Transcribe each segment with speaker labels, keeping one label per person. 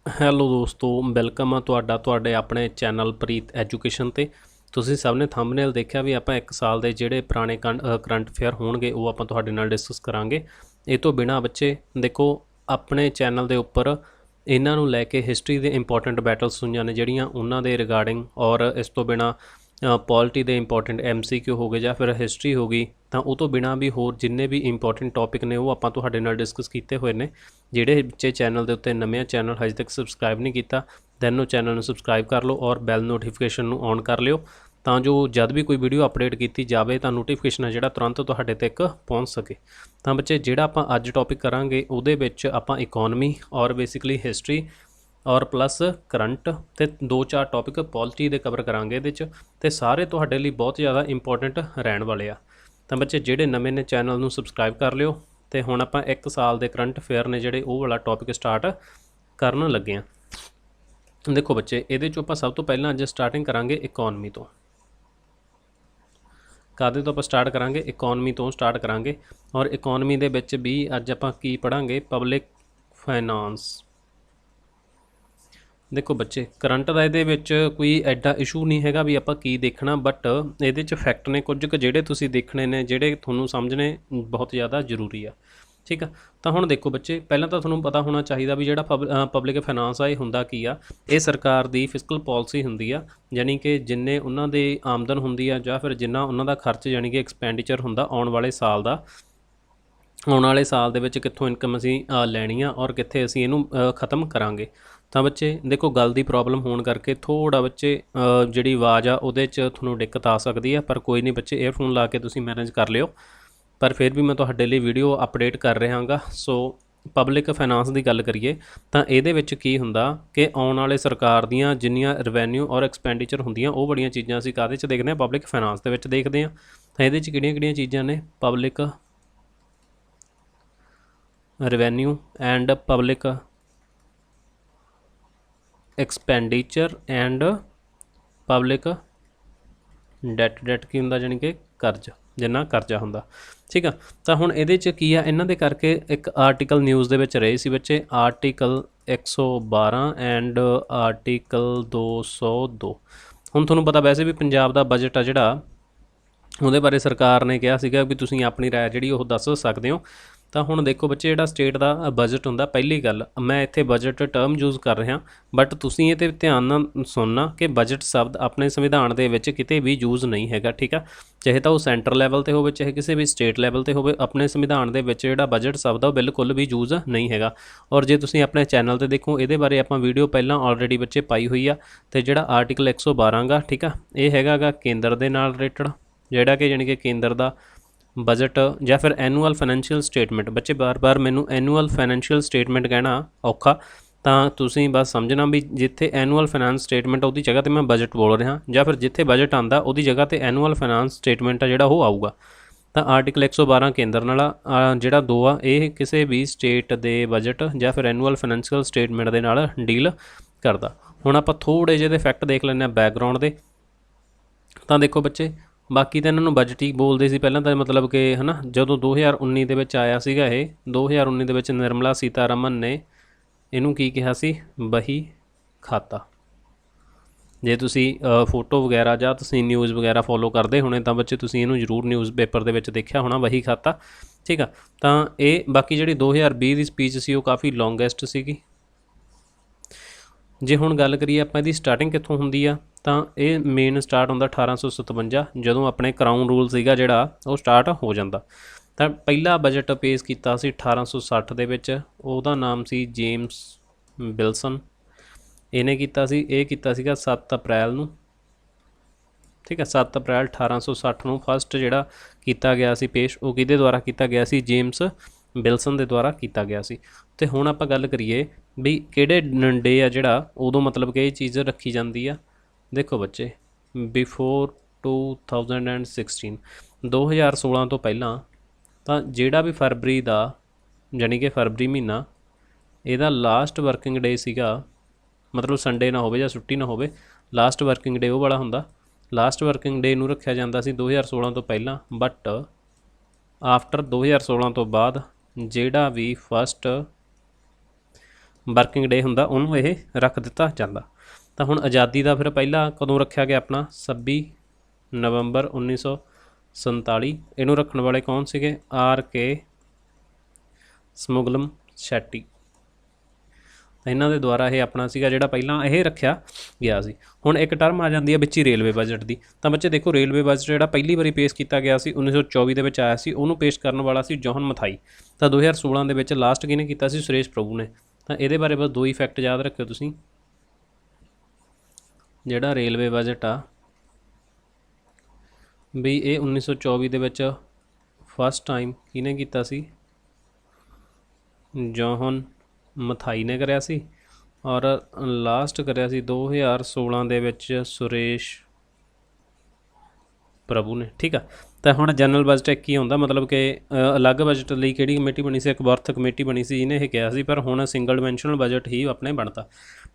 Speaker 1: Hello ਦੋਸਤੋ, welcome ਆ ਤੁਹਾਡੇ ਆਪਣੇ ਚੈਨਲ ਪ੍ਰੀਤ ਐਜੂਕੇਸ਼ਨ 'ਤੇ। ਤੁਸੀਂ ਸਭ ਨੇ ਥੰਬਨੇਲ ਦੇਖਿਆ ਵੀ ਆਪਾਂ 1 ਸਾਲ ਦੇ ਜਿਹੜੇ ਪੁਰਾਣੇ ਕਰੰਟ ਅਫੇਅਰ ਹੋਣਗੇ ਉਹ ਆਪਾਂ ਤੁਹਾਡੇ ਨਾਲ ਡਿਸਕਸ ਕਰਾਂਗੇ। ਇਹ ਤੋਂ ਬਿਨਾਂ ਬੱਚੇ ਦੇਖੋ, ਆਪਣੇ ਚੈਨਲ ਦੇ ਉੱਪਰ ਇਹਨਾਂ ਨੂੰ ਲੈ ਕੇ ਹਿਸਟਰੀ ਦੇ ਇੰਪੋਰਟੈਂਟ ਬੈਟਲਸ ਹੋਈਆਂ ਨੇ ਜਿਹੜੀਆਂ, ਉਹਨਾਂ ਦੇ ਰਿਗਾਰਡਿੰਗ, ਔਰ ਇਸ ਤੋਂ ਬਿਨਾਂ ਪੋਲਿਟੀ ਦੇ ਇੰਪੋਰਟੈਂਟ MCQ ਹੋ ਗਏ ਜਾਂ ਫਿਰ ਹਿਸਟਰੀ ਹੋ ਗਈ, ਤਾਂ ਉਹ ਤੋਂ ਬਿਨਾਂ ਵੀ ਹੋਰ ਜਿੰਨੇ ਵੀ ਇੰਪੋਰਟੈਂਟ ਟੌਪਿਕ ਨੇ ਉਹ ਆਪਾਂ ਤੁਹਾਡੇ ਨਾਲ ਡਿਸਕਸ ਕੀਤੇ ਹੋਏ ਨੇ। ਜਿਹੜੇ ਬੱਚੇ ਚੈਨਲ ਦੇ ਉੱਤੇ ਨਵੇਂ ਚੈਨਲ ਹਜੇ ਤੱਕ ਸਬਸਕ੍ਰਾਈਬ ਨਹੀਂ ਕੀਤਾ, ਦੈਨ ਉਹ ਚੈਨਲ ਨੂੰ ਸਬਸਕ੍ਰਾਈਬ ਕਰ ਲਓ ਔਰ ਬੈਲ ਨੋਟੀਫਿਕੇਸ਼ਨ ਨੂੰ ਔਨ ਕਰ ਲਿਓ, ਤਾਂ ਜੋ ਜਦ ਵੀ ਕੋਈ ਵੀਡੀਓ ਅਪਡੇਟ ਕੀਤੀ ਜਾਵੇ ਤਾਂ ਨੋਟੀਫਿਕੇਸ਼ਨ ਹੈ ਜਿਹੜਾ ਤੁਰੰਤ ਤੁਹਾਡੇ ਤੱਕ ਪਹੁੰਚ ਸਕੇ। ਤਾਂ ਬੱਚੇ, ਜਿਹੜਾ ਆਪਾਂ ਅੱਜ ਟੌਪਿਕ ਕਰਾਂਗੇ ਉਹਦੇ ਵਿੱਚ ਆਪਾਂ ਇਕੋਨਮੀ ਔਰ ਬੇਸਿਕਲੀ ਹਿਸਟਰੀ ਔਰ ਪਲੱਸ ਕਰੰਟ ਅਤੇ 2-4 ਟੌਪਿਕ ਪੋਲਿਟੀ ਦੇ ਕਵਰ ਕਰਾਂਗੇ ਇਹਦੇ 'ਚ, ਅਤੇ ਸਾਰੇ ਤੁਹਾਡੇ ਲਈ ਬਹੁਤ ਜ਼ਿਆਦਾ ਇੰਪੋਰਟੈਂਟ ਰਹਿਣ ਵਾਲੇ ਆ। ਤਾਂ ਬੱਚੇ, ਜਿਹੜੇ ਨਵੇਂ ਨੇ ਚੈਨਲ ਨੂੰ ਸਬਸਕ੍ਰਾਈਬ ਕਰ ਲਿਓ। ਅਤੇ ਹੁਣ ਆਪਾਂ 1 ਸਾਲ ਦੇ ਕਰੰਟ ਅਫੇਅਰ ਨੇ ਜਿਹੜੇ ਉਹ ਵਾਲਾ ਟੌਪਿਕ ਸਟਾਰਟ ਕਰਨ ਲੱਗੇ ਹਾਂ। ਦੇਖੋ ਬੱਚੇ, ਇਹਦੇ 'ਚੋਂ ਆਪਾਂ ਸਭ ਤੋਂ ਪਹਿਲਾਂ ਅੱਜ ਸਟਾਰਟਿੰਗ ਕਰਾਂਗੇ ਇਕੋਨਮੀ ਤੋਂ। ਕਾਹਦੇ ਤੋਂ ਆਪਾਂ ਸਟਾਰਟ ਕਰਾਂਗੇ? ਇਕੋਨਮੀ ਤੋਂ ਸਟਾਰਟ ਕਰਾਂਗੇ। ਔਰ ਇਕੋਨਮੀ ਦੇ ਵਿੱਚ ਵੀ ਅੱਜ ਆਪਾਂ ਕੀ ਪੜ੍ਹਾਂਗੇ? Public finance. ਦੇਖੋ ਬੱਚੇ, ਕਰੰਟ ਦਾ ਇਹਦੇ ਵਿੱਚ ਕੋਈ ਐਡਾ ਇਸ਼ੂ ਨਹੀਂ ਹੈਗਾ ਵੀ ਆਪਾਂ ਕੀ ਦੇਖਣਾ, ਬਟ ਇਹਦੇ 'ਚ ਫੈਕਟ ਨੇ ਕੁਝ ਕੁ ਜਿਹੜੇ ਤੁਸੀਂ ਦੇਖਣੇ ਨੇ, ਜਿਹੜੇ ਤੁਹਾਨੂੰ ਸਮਝਣੇ ਬਹੁਤ ਜ਼ਿਆਦਾ ਜ਼ਰੂਰੀ ਆ। ਠੀਕ ਆ, ਤਾਂ ਹੁਣ ਦੇਖੋ ਬੱਚੇ, ਪਹਿਲਾਂ ਤਾਂ ਤੁਹਾਨੂੰ ਪਤਾ ਹੋਣਾ ਚਾਹੀਦਾ ਵੀ ਜਿਹੜਾ ਪਬਲਿਕ ਫਾਈਨਾਂਸ ਆ ਇਹ ਹੁੰਦਾ ਕੀ ਆ। ਇਹ ਸਰਕਾਰ ਦੀ ਫਿਸਕਲ ਪਾਲਿਸੀ ਹੁੰਦੀ ਆ, ਯਾਨੀ ਕਿ ਜਿੰਨੇ ਉਹਨਾਂ ਦੇ ਆਮਦਨ ਹੁੰਦੀ ਆ ਜਾਂ ਫਿਰ ਜਿੰਨਾ ਉਹਨਾਂ ਦਾ ਖਰਚ, ਯਾਨੀ ਕਿ ਐਕਸਪੈਂਡੀਚਰ ਹੁੰਦਾ ਆਉਣ ਵਾਲੇ ਸਾਲ ਦਾ, ਆਉਣ ਵਾਲੇ ਸਾਲ ਦੇ ਵਿੱਚ ਕਿੱਥੋਂ ਇਨਕਮ ਅਸੀਂ ਲੈਣੀ ਆ ਔਰ ਕਿੱਥੇ ਅਸੀਂ ਇਹਨੂੰ ਖ਼ਤਮ ਕਰਾਂਗੇ। ਤਾਂ ਬੱਚੇ ਦੇਖੋ, ਗੱਲ ਦੀ ਪ੍ਰੋਬਲਮ ਹੋਣ ਕਰਕੇ ਥੋੜ੍ਹਾ ਬੱਚੇ ਜਿਹੜੀ ਆਵਾਜ਼ ਆ ਉਹਦੇ 'ਚ ਤੁਹਾਨੂੰ ਦਿੱਕਤ ਆ ਸਕਦੀ ਆ, ਪਰ ਕੋਈ ਨਹੀਂ ਬੱਚੇ, ਏਅਰਫੋਨ ਲਾ ਕੇ ਤੁਸੀਂ ਮੈਨੇਜ ਕਰ ਲਿਓ। ਪਰ ਫਿਰ ਵੀ ਮੈਂ ਤੁਹਾਡੇ ਲਈ ਵੀਡੀਓ ਅਪਡੇਟ ਕਰ ਰਿਹਾ ਗਾ। ਸੋ ਪਬਲਿਕ ਫਾਈਨਾਂਸ ਦੀ ਗੱਲ ਕਰੀਏ ਤਾਂ ਇਹਦੇ ਵਿੱਚ ਕੀ ਹੁੰਦਾ ਕਿ ਆਉਣ ਵਾਲੇ ਸਰਕਾਰ ਦੀਆਂ ਜਿੰਨੀਆਂ ਰੈਵਨਿਊ ਔਰ ਐਕਸਪੈਂਡੀਚਰ ਹੁੰਦੀਆਂ, ਉਹ ਬੜੀਆਂ ਚੀਜ਼ਾਂ ਅਸੀਂ ਕਾਹਦੇ 'ਚ ਦੇਖਦੇ ਹਾਂ? ਪਬਲਿਕ ਫਾਈਨਾਂਸ ਦੇ ਵਿੱਚ ਦੇਖਦੇ ਹਾਂ। ਤਾਂ ਇਹਦੇ 'ਚ ਕਿਹੜੀਆਂ-ਕਿਹੜੀਆਂ ਚੀਜ਼ਾਂ ਨੇ? Public revenue and public expenditure and public debt ਕੀ ਹੁੰਦਾ? ਜਾਣੀ ਕਿ ਕਰਜ਼, ਜਿੰਨਾ ਕਰਜ਼ਾ ਹੁੰਦਾ। ਠੀਕ ਆ, ਤਾਂ ਹੁਣ ਇਹਦੇ 'ਚ ਕੀ ਆ, ਇਹਨਾਂ ਦੇ ਕਰਕੇ ਇੱਕ ਆਰਟੀਕਲ ਨਿਊਜ਼ ਦੇ ਵਿੱਚ ਰਹੇ ਸੀ ਬੱਚੇ, ਆਰਟੀਕਲ 112 ਐਂਡ ਆਰਟੀਕਲ 202। ਹੁਣ ਤੁਹਾਨੂੰ ਪਤਾ ਵੈਸੇ ਵੀ ਪੰਜਾਬ ਦਾ ਬਜਟ ਆ ਜਿਹੜਾ, ਉਹਦੇ ਬਾਰੇ ਸਰਕਾਰ ਨੇ ਕਿਹਾ ਸੀਗਾ ਵੀ ਤੁਸੀਂ ਆਪਣੀ ਰਾਏ ਜਿਹੜੀ ਉਹ ਦੱਸ ਸਕਦੇ ਹੋ। ਤਾਂ ਹੁਣ ਦੇਖੋ ਬੱਚੇ, ਜਿਹੜਾ ਸਟੇਟ ਦਾ ਬਜਟ ਹੁੰਦਾ, ਪਹਿਲੀ ਗੱਲ ਮੈਂ ਇੱਥੇ ਬਜਟ ਟਰਮ ਯੂਜ਼ ਕਰ ਰਿਹਾ, ਬਟ ਤੁਸੀਂ ਇਹ 'ਤੇ ਧਿਆਨ ਨਾਲ ਸੁਣਨਾ ਕਿ ਬਜਟ ਸ਼ਬਦ ਆਪਣੇ ਸੰਵਿਧਾਨ ਦੇ ਵਿੱਚ ਕਿਤੇ ਵੀ ਯੂਜ਼ ਨਹੀਂ ਹੈਗਾ। ਠੀਕ ਆ, ਚਾਹੇ ਤਾਂ ਉਹ ਸੈਂਟਰ ਲੈਵਲ 'ਤੇ ਹੋਵੇ, ਚਾਹੇ ਕਿਸੇ ਵੀ ਸਟੇਟ ਲੈਵਲ 'ਤੇ ਹੋਵੇ, ਆਪਣੇ ਸੰਵਿਧਾਨ ਦੇ ਵਿੱਚ ਜਿਹੜਾ ਬਜਟ ਸ਼ਬਦ ਆ ਉਹ ਬਿਲਕੁਲ ਵੀ ਯੂਜ਼ ਨਹੀਂ ਹੈਗਾ। ਔਰ ਜੇ ਤੁਸੀਂ ਆਪਣੇ ਚੈਨਲ 'ਤੇ ਦੇਖੋ, ਇਹਦੇ ਬਾਰੇ ਆਪਾਂ ਵੀਡੀਓ ਪਹਿਲਾਂ ਆਲਰੇਡੀ ਬੱਚੇ ਪਾਈ ਹੋਈ ਆ। ਅਤੇ ਜਿਹੜਾ ਆਰਟੀਕਲ 112 ਗਾ, ਠੀਕ ਆ, ਇਹ ਹੈਗਾ ਗਾ ਕੇਂਦਰ ਦੇ ਨਾਲ ਰਿਲੇਟਡ, ਜਿਹੜਾ ਕਿ ਯਾਨੀ ਕਿ ਕੇਂਦਰ ਦਾ ਬਜਟ ਜਾਂ ਫਿਰ ਐਨੂਅਲ ਫਾਈਨੈਂਸ਼ੀਅਲ ਸਟੇਟਮੈਂਟ। ਬੱਚੇ ਬਾਰ-ਬਾਰ ਮੈਨੂੰ ਐਨੂਅਲ ਫਾਈਨੈਂਸ਼ੀਅਲ ਸਟੇਟਮੈਂਟ ਕਹਿਣਾ ਔਖਾ, ਤਾਂ ਤੁਸੀਂ ਬਸ ਸਮਝਣਾ ਵੀ ਜਿੱਥੇ ਐਨੂਅਲ ਫਾਈਨਾਂਸ ਸਟੇਟਮੈਂਟ ਉਹਦੀ ਜਗ੍ਹਾ 'ਤੇ ਮੈਂ ਬਜਟ ਬੋਲ ਰਿਹਾ, ਜਾਂ ਫਿਰ ਜਿੱਥੇ ਬਜਟ ਆਉਂਦਾ ਉਹਦੀ ਜਗ੍ਹਾ 'ਤੇ ਐਨੂਅਲ ਫਾਈਨਾਂਸ ਸਟੇਟਮੈਂਟ ਆ ਜਿਹੜਾ ਉਹ ਆਊਗਾ। ਤਾਂ ਆਰਟੀਕਲ 112 ਕੇਂਦਰ ਨਾਲ ਜਿਹੜਾ 2 ਆ, ਇਹ ਕਿਸੇ ਵੀ ਸਟੇਟ ਦੇ ਬਜਟ ਜਾਂ ਫਿਰ ਐਨੂਅਲ ਫਾਈਨੈਂਸ਼ੀਅਲ ਸਟੇਟਮੈਂਟ ਦੇ ਨਾਲ ਡੀਲ ਕਰਦਾ। ਹੁਣ ਆਪਾਂ ਥੋੜ੍ਹੇ ਜਿਹੇ ਦੇ ਫੈਕਟ ਦੇਖ ਲੈਂਦੇ ਹਾਂ ਬੈਕਗਰਾਊਂਡ ਦੇ। ਤਾਂ ਦੇਖੋ ਬੱਚੇ, ਬਾਕੀ ਤਾਂ ਇਹਨਾਂ ਨੂੰ ਬਜਟ ਹੀ ਬੋਲਦੇ ਸੀ ਪਹਿਲਾਂ ਤਾਂ, ਮਤਲਬ ਕਿ ਹੈ ਨਾ, ਜਦੋਂ 2019 ਦੇ ਵਿੱਚ ਆਇਆ ਸੀਗਾ ਇਹ, 2019 ਦੇ ਵਿੱਚ ਨਿਰਮਲਾ ਸੀਤਾਰਮਨ ਨੇ ਇਹਨੂੰ ਕੀ ਕਿਹਾ ਸੀ? ਬਹੀ ਖਾਤਾ। ਜੇ ਤੁਸੀਂ ਫੋਟੋ ਵਗੈਰਾ ਜਾਂ ਤੁਸੀਂ ਨਿਊਜ਼ ਵਗੈਰਾ ਫੋਲੋ ਕਰਦੇ ਹੋਣੇ ਤਾਂ ਬੱਚੇ ਤੁਸੀਂ ਇਹਨੂੰ ਜ਼ਰੂਰ ਨਿਊਜ਼ ਪੇਪਰ ਦੇ ਵਿੱਚ ਦੇਖਿਆ ਹੋਣਾ, ਬਹੀ ਖਾਤਾ। ਠੀਕ ਆ, ਤਾਂ ਇਹ ਬਾਕੀ ਜਿਹੜੀ 2020 ਦੀ ਸਪੀਚ ਸੀ ਉਹ ਕਾਫੀ ਲੌਂਗੈਸਟ ਸੀਗੀ। ਜੇ ਹੁਣ ਗੱਲ ਕਰੀਏ ਆਪਾਂ ਇਹਦੀ ਸਟਾਰਟਿੰਗ ਕਿੱਥੋਂ ਹੁੰਦੀ ਆ, ਤਾਂ ਇਹ ਮੇਨ ਸਟਾਰਟ ਹੁੰਦਾ 1857, ਜਦੋਂ ਆਪਣੇ ਕਰਾਊਨ ਰੂਲ ਸੀਗਾ ਜਿਹੜਾ ਉਹ ਸਟਾਰਟ ਹੋ ਜਾਂਦਾ। ਤਾਂ ਪਹਿਲਾ ਬਜਟ ਪੇਸ਼ ਕੀਤਾ ਸੀ 1860 ਦੇ ਵਿੱਚ, ਉਹਦਾ ਨਾਮ ਸੀ ਜੇਮਸ ਵਿਲਸਨ, ਇਹਨੇ ਕੀਤਾ ਸੀ। ਇਹ ਕੀਤਾ ਸੀਗਾ 7 ਅਪ੍ਰੈਲ ਨੂੰ। ਠੀਕ ਹੈ, 7 ਅਪ੍ਰੈਲ 1860 ਨੂੰ ਫਸਟ ਜਿਹੜਾ ਕੀਤਾ ਗਿਆ ਸੀ ਪੇਸ਼, ਉਹ ਕਿਹਦੇ ਦੁਆਰਾ ਕੀਤਾ ਗਿਆ ਸੀ? ਜੇਮਸ ਵਿਲਸਨ ਦੇ ਦੁਆਰਾ ਕੀਤਾ ਗਿਆ ਸੀ। ਅਤੇ ਹੁਣ ਆਪਾਂ ਗੱਲ ਕਰੀਏ ਵੀ ਕਿਹੜੇ ਡੇ ਆ ਜਿਹੜਾ ਉਦੋਂ ਮਤਲਬ ਕਿ ਇਹ ਚੀਜ਼ ਰੱਖੀ ਜਾਂਦੀ ਆ। ਦੇਖੋ ਬੱਚੇ, ਬਿਫੋਰ 2016, 2016 ਤੋਂ ਪਹਿਲਾਂ, ਤਾਂ ਜਿਹੜਾ ਵੀ ਫਰਵਰੀ ਦਾ, ਯਾਨੀ ਕਿ ਫਰਵਰੀ ਮਹੀਨਾ, ਇਹਦਾ ਲਾਸਟ ਵਰਕਿੰਗ ਡੇ ਸੀਗਾ, ਮਤਲਬ ਸੰਡੇ ਨਾ ਹੋਵੇ ਜਾਂ ਛੁੱਟੀ ਨਾ ਹੋਵੇ, ਲਾਸਟ ਵਰਕਿੰਗ ਡੇ ਉਹ ਵਾਲਾ ਹੁੰਦਾ। ਲਾਸਟ ਵਰਕਿੰਗ ਡੇ ਨੂੰ ਰੱਖਿਆ ਜਾਂਦਾ ਸੀ 2016 ਤੋਂ ਪਹਿਲਾਂ, ਬਟ ਆਫਟਰ 2016 ਤੋਂ ਬਾਅਦ ਜਿਹੜਾ ਵੀ ਫਸਟ ਵਰਕਿੰਗ ਡੇ ਹੁੰਦਾ ਉਹਨੂੰ ਇਹ ਰੱਖ ਦਿੱਤਾ ਜਾਂਦਾ। ਤਾਂ ਹੁਣ ਆਜ਼ਾਦੀ ਦਾ ਫਿਰ ਪਹਿਲਾ ਕਦੋਂ ਰੱਖਿਆ ਗਿਆ ਆਪਣਾ 26 ਨਵੰਬਰ 1947। ਇਹਨੂੰ ਰੱਖਣ ਵਾਲੇ ਕੌਣ ਸੀਗੇ? RK ਸਮੁਗਲਮ ਸ਼ੈਟੀ। ਇਹਨਾਂ ਦੇ ਦੁਆਰਾ ਇਹ ਆਪਣਾ ਸੀਗਾ ਜਿਹੜਾ ਪਹਿਲਾਂ ਇਹ ਰੱਖਿਆ ਗਿਆ ਸੀ। ਹੁਣ ਇੱਕ ਟਰਮ ਆ ਜਾਂਦੀ ਹੈ ਵਿੱਚ ਹੀ ਰੇਲਵੇ ਬਜਟ ਦੀ। ਤਾਂ ਬੱਚੇ ਦੇਖੋ ਰੇਲਵੇ ਬਜਟ ਜਿਹੜਾ ਪਹਿਲੀ ਵਾਰੀ ਪੇਸ਼ ਕੀਤਾ ਗਿਆ ਸੀ 1924 ਦੇ ਵਿੱਚ ਆਇਆ ਸੀ, ਉਹਨੂੰ ਪੇਸ਼ ਕਰਨ ਵਾਲਾ ਸੀ ਜੌਹਨ ਮਥਾਈ। ਤਾਂ 2016 ਦੇ ਵਿੱਚ ਲਾਸਟ ਕਿਹਨੇ ਕੀਤਾ ਸੀ? ਸੁਰੇਸ਼ ਪ੍ਰਭੂ ਨੇ। ਤਾਂ ਇਹਦੇ ਬਾਰੇ ਬਸ ਦੋ ਹੀ ਫੈਕਟ ਯਾਦ ਰੱਖਿਓ ਤੁਸੀਂ। ਜਿਹੜਾ ਰੇਲਵੇ ਬਜਟ ਆ ਵੀ ਇਹ 1924 ਦੇ ਵਿੱਚ ਫਸਟ ਟਾਈਮ ਕਿਹਨੇ ਕੀਤਾ ਸੀ? ਜੌਹਨ ਮਥਾਈ ਨੇ ਕਰਿਆ ਸੀ। ਔਰ ਲਾਸਟ ਕਰਿਆ ਸੀ 2016 ਦੇ ਵਿੱਚ ਸੁਰੇਸ਼ ਪ੍ਰਭੂ ਨੇ। ਠੀਕ ਆ। ਤਾਂ ਹੁਣ ਜਨਰਲ ਬਜਟ ਇੱਕ ਹੀ ਹੁੰਦਾ, ਮਤਲਬ ਕਿ ਅਲੱਗ ਬਜਟ ਲਈ ਕਿਹੜੀ ਕਮੇਟੀ ਬਣੀ ਸੀ? ਇੱਕ ਬਰਥ ਕਮੇਟੀ ਬਣੀ ਸੀ, ਜਿਹਨੇ ਇਹ ਕਿਹਾ ਸੀ। ਪਰ ਹੁਣ ਸਿੰਗਲ ਡਿਮੈਂਸ਼ਨਲ ਬਜਟ ਹੀ ਆਪਣੇ ਬਣਦਾ।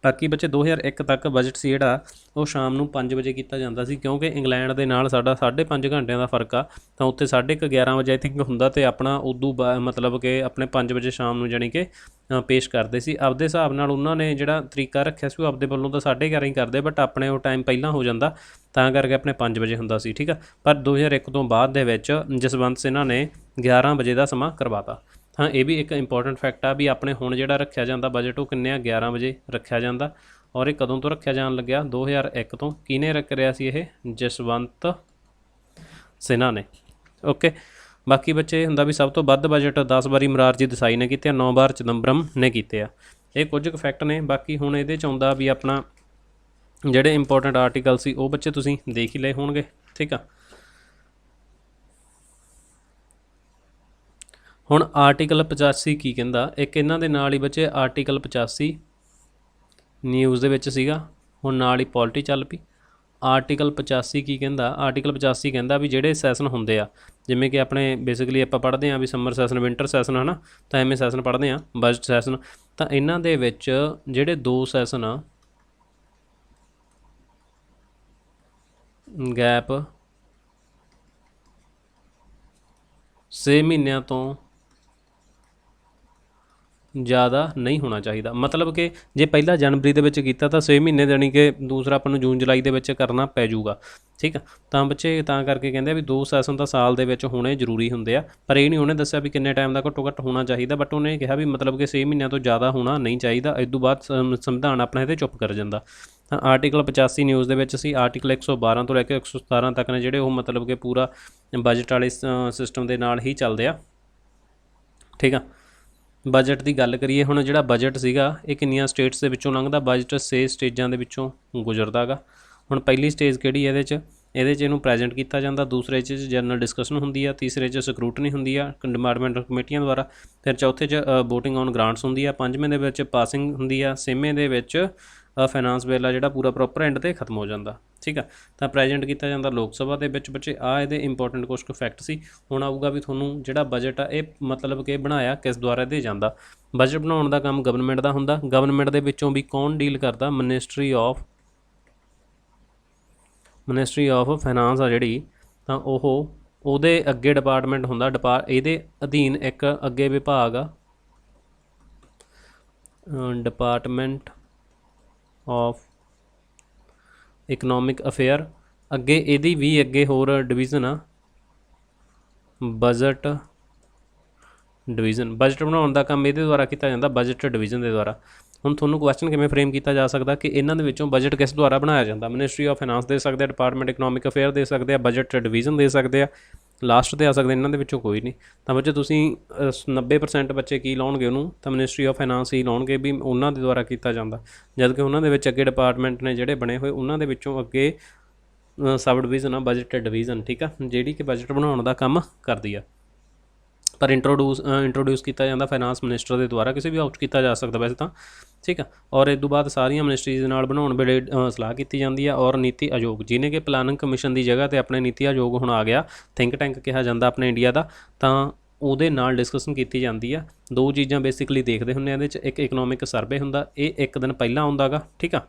Speaker 1: ਬਾਕੀ ਬੱਚੇ 2001 ਤੱਕ ਬਜਟ ਸੀ ਜਿਹੜਾ ਉਹ ਸ਼ਾਮ ਨੂੰ 5 ਵਜੇ ਕੀਤਾ ਜਾਂਦਾ ਸੀ, ਕਿਉਂਕਿ ਇੰਗਲੈਂਡ ਦੇ ਨਾਲ ਸਾਡਾ 5.5 ਘੰਟਿਆਂ ਦਾ ਫਰਕ ਆ। ਤਾਂ ਉੱਥੇ 11:30 ਵਜੇ ਆਈ ਥਿੰਕ ਹੁੰਦਾ, ਅਤੇ ਆਪਣਾ ਉਦੋਂ ਮਤਲਬ ਕਿ ਆਪਣੇ 5 ਵਜੇ ਸ਼ਾਮ ਨੂੰ ਜਾਣੀ ਕਿ ਪੇਸ਼ ਕਰਦੇ ਸੀ। ਆਪਦੇ ਹਿਸਾਬ ਨਾਲ ਉਹਨਾਂ ਨੇ ਜਿਹੜਾ ਤਰੀਕਾ ਰੱਖਿਆ ਸੀ ਉਹ ਆਪਦੇ ਵੱਲੋਂ ਤਾਂ 11:30 ਹੀ ਕਰਦੇ, ਬਟ ਆਪਣੇ ਉਹ ਟਾਈਮ ਪਹਿਲਾਂ ਹੋ ਜਾਂਦਾ, ਤਾਂ ਕਰਕੇ ਆਪਣੇ 5 ਵਜੇ ਹੁੰਦਾ ਸੀ। ਠੀਕ ਆ। ਪਰ 2001 ਤੋਂ ਬਾਅਦ ਦੇ ਵਿੱਚ ਜਸਵੰਤ ਸਿਨਹਾ ਨੇ 11 ਵਜੇ ਦਾ ਸਮਾਂ ਕਰਵਾਤਾ। ਹਾਂ, ਇਹ ਵੀ ਇੱਕ ਇੰਪੋਰਟੈਂਟ ਫੈਕਟ ਆ ਵੀ ਆਪਣੇ ਹੁਣ ਜਿਹੜਾ ਰੱਖਿਆ ਜਾਂਦਾ ਬਜਟ ਉਹ ਕਿੰਨੇ ਆ? 11 ਵਜੇ ਰੱਖਿਆ ਜਾਂਦਾ। ਔਰ ਇਹ ਕਦੋਂ ਤੋਂ ਰੱਖਿਆ ਜਾਣ ਲੱਗਿਆ? 2001 ਤੋਂ। ਕਿਹਨੇ ਰੱਖ ਰਿਹਾ ਸੀ ਇਹ? ਜਸਵੰਤ ਸਿਨਹਾ ਨੇ। ਓਕੇ। ਬਾਕੀ ਬੱਚੇ ਹੁੰਦਾ ਵੀ ਸਭ ਤੋਂ ਵੱਧ ਬਜਟ 10 ਵਾਰੀ ਮੁਰਾਰਜੀ ਦੇਸਾਈ ਨੇ ਕੀਤੇ ਆ, 9 ਵਾਰ ਚਿਦੰਬਰਮ ਨੇ ਕੀਤੇ ਆ। ਇਹ ਕੁਝ ਕੁ ਫੈਕਟ ਨੇ। ਬਾਕੀ ਹੁਣ ਇਹਦੇ 'ਚ ਆਉਂਦਾ ਵੀ ਆਪਣਾ ਜਿਹੜੇ ਇੰਪੋਰਟੈਂਟ ਆਰਟੀਕਲ ਸੀ ਉਹ ਬੱਚੇ ਤੁਸੀਂ ਦੇਖ ਹੀ ਲਏ ਹੋਣਗੇ। ਠੀਕ ਆ। ਹੁਣ ਆਰਟੀਕਲ 85 ਕੀ ਕਹਿੰਦਾ? ਇੱਕ ਇਹਨਾਂ ਦੇ ਨਾਲ ਹੀ ਬੱਚੇ ਆਰਟੀਕਲ 85 ਨਿਊਜ਼ ਦੇ ਵਿੱਚ ਸੀਗਾ, ਹੁਣ ਨਾਲ ਹੀ ਪੋਲਿਟੀ ਚੱਲ ਪਈ। ਆਰਟੀਕਲ 85 ਕੀ ਕਹਿੰਦਾ? ਆਰਟੀਕਲ 85 ਕਹਿੰਦਾ ਵੀ ਜਿਹੜੇ ਸੈਸ਼ਨ ਹੁੰਦੇ ਆ, ਜਿਵੇਂ ਕਿ ਆਪਣੇ ਬੇਸਿਕਲੀ ਆਪਾਂ ਪੜ੍ਹਦੇ ਹਾਂ ਵੀ ਸਮਰ ਸੈਸ਼ਨ, ਵਿੰਟਰ ਸੈਸ਼ਨ, ਹੈ ਨਾ। ਤਾਂ ਐਵੇਂ ਸੈਸ਼ਨ ਪੜ੍ਹਦੇ ਹਾਂ, ਬਜਟ ਸੈਸ਼ਨ। ਤਾਂ ਇਹਨਾਂ ਦੇ ਵਿੱਚ ਜਿਹੜੇ 2 ਸੈਸ਼ਨ ਆ, ਗੈਪ 6 ਮਹੀਨਿਆਂ ਤੋਂ ਜ਼ਿਆਦਾ ਨਹੀਂ ਹੋਣਾ ਚਾਹੀਦਾ। ਮਤਲਬ ਕਿ ਜੇ ਪਹਿਲਾਂ ਜਨਵਰੀ ਦੇ ਵਿੱਚ ਕੀਤਾ ਤਾਂ 6 ਮਹੀਨੇ ਜਾਣੀ ਕਿ ਦੂਸਰਾ ਆਪਾਂ ਨੂੰ ਜੂਨ ਜੁਲਾਈ ਦੇ ਵਿੱਚ ਕਰਨਾ ਪੈ ਜਾਊਗਾ। ਠੀਕ ਆ। ਤਾਂ ਬੱਚੇ ਤਾਂ ਕਰਕੇ ਕਹਿੰਦੇ ਆ ਵੀ 2 ਸੈਸ਼ਨ ਤਾਂ ਸਾਲ ਦੇ ਵਿੱਚ ਹੋਣੇ ਜ਼ਰੂਰੀ ਹੁੰਦੇ ਆ। ਪਰ ਇਹ ਨਹੀਂ ਉਹਨੇ ਦੱਸਿਆ ਵੀ ਕਿੰਨੇ ਟਾਈਮ ਦਾ ਘੱਟੋ ਘੱਟ ਹੋਣਾ ਚਾਹੀਦਾ, ਬਟ ਉਹਨੇ ਕਿਹਾ ਵੀ ਮਤਲਬ ਕਿ 6 ਮਹੀਨਿਆਂ ਤੋਂ ਜ਼ਿਆਦਾ ਹੋਣਾ ਨਹੀਂ ਚਾਹੀਦਾ। ਇਸ ਤੋਂ ਬਾਅਦ ਸੰਵਿਧਾਨ ਆਪਣਾ ਇਹਦੇ ਚੁੱਪ ਕਰ ਜਾਂਦਾ। ਤਾਂ ਆਰਟੀਕਲ 85 ਨਿਊਜ਼ ਦੇ ਵਿੱਚ ਸੀ। ਆਰਟੀਕਲ 112 ਤੋਂ ਲੈ ਕੇ 117 ਤੱਕ ਨੇ ਜਿਹੜੇ ਉਹ ਮਤਲਬ ਕਿ ਪੂਰਾ ਬਜਟ ਵਾਲੇ ਸਿਸਟਮ ਦੇ ਨਾਲ ਹੀ ਚੱਲਦੇ ਆ। ਠੀਕ ਆ। ਬਜਟ ਦੀ ਗੱਲ ਕਰੀਏ ਹੁਣ, ਜਿਹੜਾ ਬਜਟ ਸੀਗਾ ਇਹ ਕਿੰਨੀਆਂ ਸਟੇਟਸ ਦੇ ਵਿੱਚੋਂ ਲੰਘਦਾ? ਬਜਟ 6 ਸਟੇਜਾਂ ਦੇ ਵਿੱਚੋਂ ਗੁਜ਼ਰਦਾ ਗਾ। ਹੁਣ ਪਹਿਲੀ ਸਟੇਜ ਕਿਹੜੀ ਹੈ ਇਹਦੇ 'ਚ ਇਹਨੂੰ ਪ੍ਰੈਜੈਂਟ ਕੀਤਾ ਜਾਂਦਾ। ਦੂਸਰੇ 'ਚ ਜਨਰਲ ਡਿਸਕਸ਼ਨ ਹੁੰਦੀ ਆ। ਤੀਸਰੇ 'ਚ ਸਕਰੂਟਨੀ ਹੁੰਦੀ ਆ ਡਿਪਾਰਟਮੈਂਟਲ ਕਮੇਟੀਆਂ ਦੁਆਰਾ। ਫਿਰ ਚੌਥੇ 'ਚ ਵੋਟਿੰਗ ਔਨ ਗ੍ਰਾਂਟਸ ਹੁੰਦੀ ਆ। ਪੰਜਵੇਂ ਦੇ ਵਿੱਚ ਪਾਸਿੰਗ ਹੁੰਦੀ ਆ। ਛੇਵੇਂ ਦੇ ਵਿੱਚ ਫਾਈਨਾਂਸ ਬਿੱਲ ਆ ਜਿਹੜਾ ਪੂਰਾ ਪ੍ਰੋਪਰ ਐਂਡ 'ਤੇ ਖਤਮ ਹੋ ਜਾਂਦਾ। ਠੀਕ ਆ। ਤਾਂ ਪ੍ਰੈਜੈਂਟ ਕੀਤਾ ਜਾਂਦਾ ਲੋਕ ਸਭਾ ਦੇ ਵਿੱਚ। ਬੱਚੇ ਆ ਇਹਦੇ ਇੰਪੋਰਟੈਂਟ ਕੁਛ ਕੁ ਫੈਕਟ ਸੀ। ਹੁਣ ਆਊਗਾ ਵੀ ਤੁਹਾਨੂੰ ਜਿਹੜਾ ਬਜਟ ਆ ਇਹ ਮਤਲਬ ਕਿ ਬਣਾਇਆ ਕਿਸ ਦੁਆਰਾ ਦੇ ਜਾਂਦਾ। ਬਜਟ ਬਣਾਉਣ ਦਾ ਕੰਮ ਗਵਰਨਮੈਂਟ ਦਾ ਹੁੰਦਾ। ਗਵਰਨਮੈਂਟ ਦੇ ਵਿੱਚੋਂ ਵੀ ਕੌਣ ਡੀਲ ਕਰਦਾ? ਮਿਨਿਸਟਰੀ ਆਫ ਫਾਈਨਾਂਸ ਆ ਜਿਹੜੀ, ਤਾਂ ਉਹਦੇ ਅੱਗੇ ਡਿਪਾਰਟਮੈਂਟ ਹੁੰਦਾ। ਇਹਦੇ ਅਧੀਨ ਇੱਕ ਅੱਗੇ ਵਿਭਾਗ ਆ, ਡਿਪਾਰਟਮੈਂਟ ਆਫ ਇਕਨੋਮਿਕ ਅਫੇਅਰ। ਅੱਗੇ ਇਹਦੀ ਵੀ ਅੱਗੇ ਹੋਰ ਡਿਵੀਜ਼ਨ ਆ, ਬਜਟ ਡਿਵੀਜ਼ਨ। ਬਜਟ ਬਣਾਉਣ ਦਾ ਕੰਮ ਇਹਦੇ ਦੁਆਰਾ ਕੀਤਾ ਜਾਂਦਾ, ਬਜਟ ਡਿਵੀਜ਼ਨ ਦੇ ਦੁਆਰਾ। ਹੁਣ ਤੁਹਾਨੂੰ ਕੁਐਸਚਨ ਕਿਵੇਂ ਫਰੇਮ ਕੀਤਾ ਜਾ ਸਕਦਾ ਕਿ ਇਹਨਾਂ ਦੇ ਵਿੱਚੋਂ ਬਜਟ ਕਿਸ ਦੁਆਰਾ ਬਣਾਇਆ ਜਾਂਦਾ? ਮਿਨਿਸਟਰੀ ਆਫ ਫਾਈਨਾਂਸ ਦੇ ਸਕਦੇ ਆ, ਡਿਪਾਰਟਮੈਂਟ ਇਕਨੋਮਿਕ ਅਫੇਅਰ ਦੇ ਸਕਦੇ ਆ, ਬਜਟ ਡਿਵੀਜ਼ਨ ਦੇ ਸਕਦੇ ਆ, ਲਾਸਟ 'ਤੇ ਆ ਸਕਦੇ ਇਹਨਾਂ ਦੇ ਵਿੱਚੋਂ ਕੋਈ ਨਹੀਂ। ਤਾਂ ਬੱਚੇ ਤੁਸੀਂ 90% ਬੱਚੇ ਕੀ ਲਾਉਣਗੇ ਉਹਨੂੰ? ਤਾਂ ਮਿਨਿਸਟਰੀ ਆਫ ਫਾਈਨਾਂਸ ਹੀ ਲਾਉਣਗੇ ਵੀ ਉਹਨਾਂ ਦੇ ਦੁਆਰਾ ਕੀਤਾ ਜਾਂਦਾ। ਜਦ ਕਿ ਉਹਨਾਂ ਦੇ ਵਿੱਚ ਅੱਗੇ ਡਿਪਾਰਟਮੈਂਟ ਨੇ ਜਿਹੜੇ ਬਣੇ ਹੋਏ, ਉਹਨਾਂ ਦੇ ਵਿੱਚੋਂ ਅੱਗੇ ਸਬ ਡਿਵੀਜ਼ਨ ਆ, ਬਜਟ ਡਿਵੀਜ਼ਨ। ਠੀਕ ਆ। ਜਿਹੜੀ ਕਿ ਬਜਟ ਬਣਾਉਣ ਦਾ ਕੰਮ ਕਰਦੀ ਆ। ਪਰ ਇੰਟਰੋਡਿਊਸ ਕੀਤਾ ਜਾਂਦਾ ਫਾਈਨਾਂਸ ਮਿਨਿਸਟਰ ਦੇ ਦੁਆਰਾ, ਕਿਸੇ ਵੀ ਹਾਊਸ ਕੀਤਾ ਜਾ ਸਕਦਾ ਵੈਸੇ ਤਾਂ। ਠੀਕ ਆ। ਔਰ ਇਸ ਤੋਂ ਬਾਅਦ ਸਾਰੀਆਂ ਮਿਨਿਸਟਰੀਜ਼ ਦੇ ਨਾਲ ਬਣਾਉਣ ਵੇਲੇ ਸਲਾਹ ਕੀਤੀ ਜਾਂਦੀ ਆ। ਔਰ ਨੀਤੀ ਆਯੋਗ, ਜਿਹਨੇ ਕਿ ਪਲਾਨਿੰਗ ਕਮਿਸ਼ਨ ਦੀ ਜਗ੍ਹਾ 'ਤੇ ਆਪਣੇ ਨੀਤੀ ਆਯੋਗ ਹੁਣ ਆ ਗਿਆ, ਥਿੰਕ ਟੈਂਕ ਕਿਹਾ ਜਾਂਦਾ ਆਪਣੇ ਇੰਡੀਆ ਦਾ। ਤਾਂ ਉਹਦੇ ਨਾਲ ਡਿਸਕਸ਼ਨ ਕੀਤੀ ਜਾਂਦੀ ਆ। 2 ਚੀਜ਼ਾਂ ਬੇਸਿਕਲੀ ਦੇਖਦੇ ਹੁੰਦੇ ਆ ਇਹਦੇ 'ਚ। ਇੱਕ ਇਕਨੋਮਿਕ ਸਰਵੇ ਹੁੰਦਾ, ਇਹ 1 ਦਿਨ ਪਹਿਲਾਂ ਆਉਂਦਾ ਗਾ। ਠੀਕ ਆ।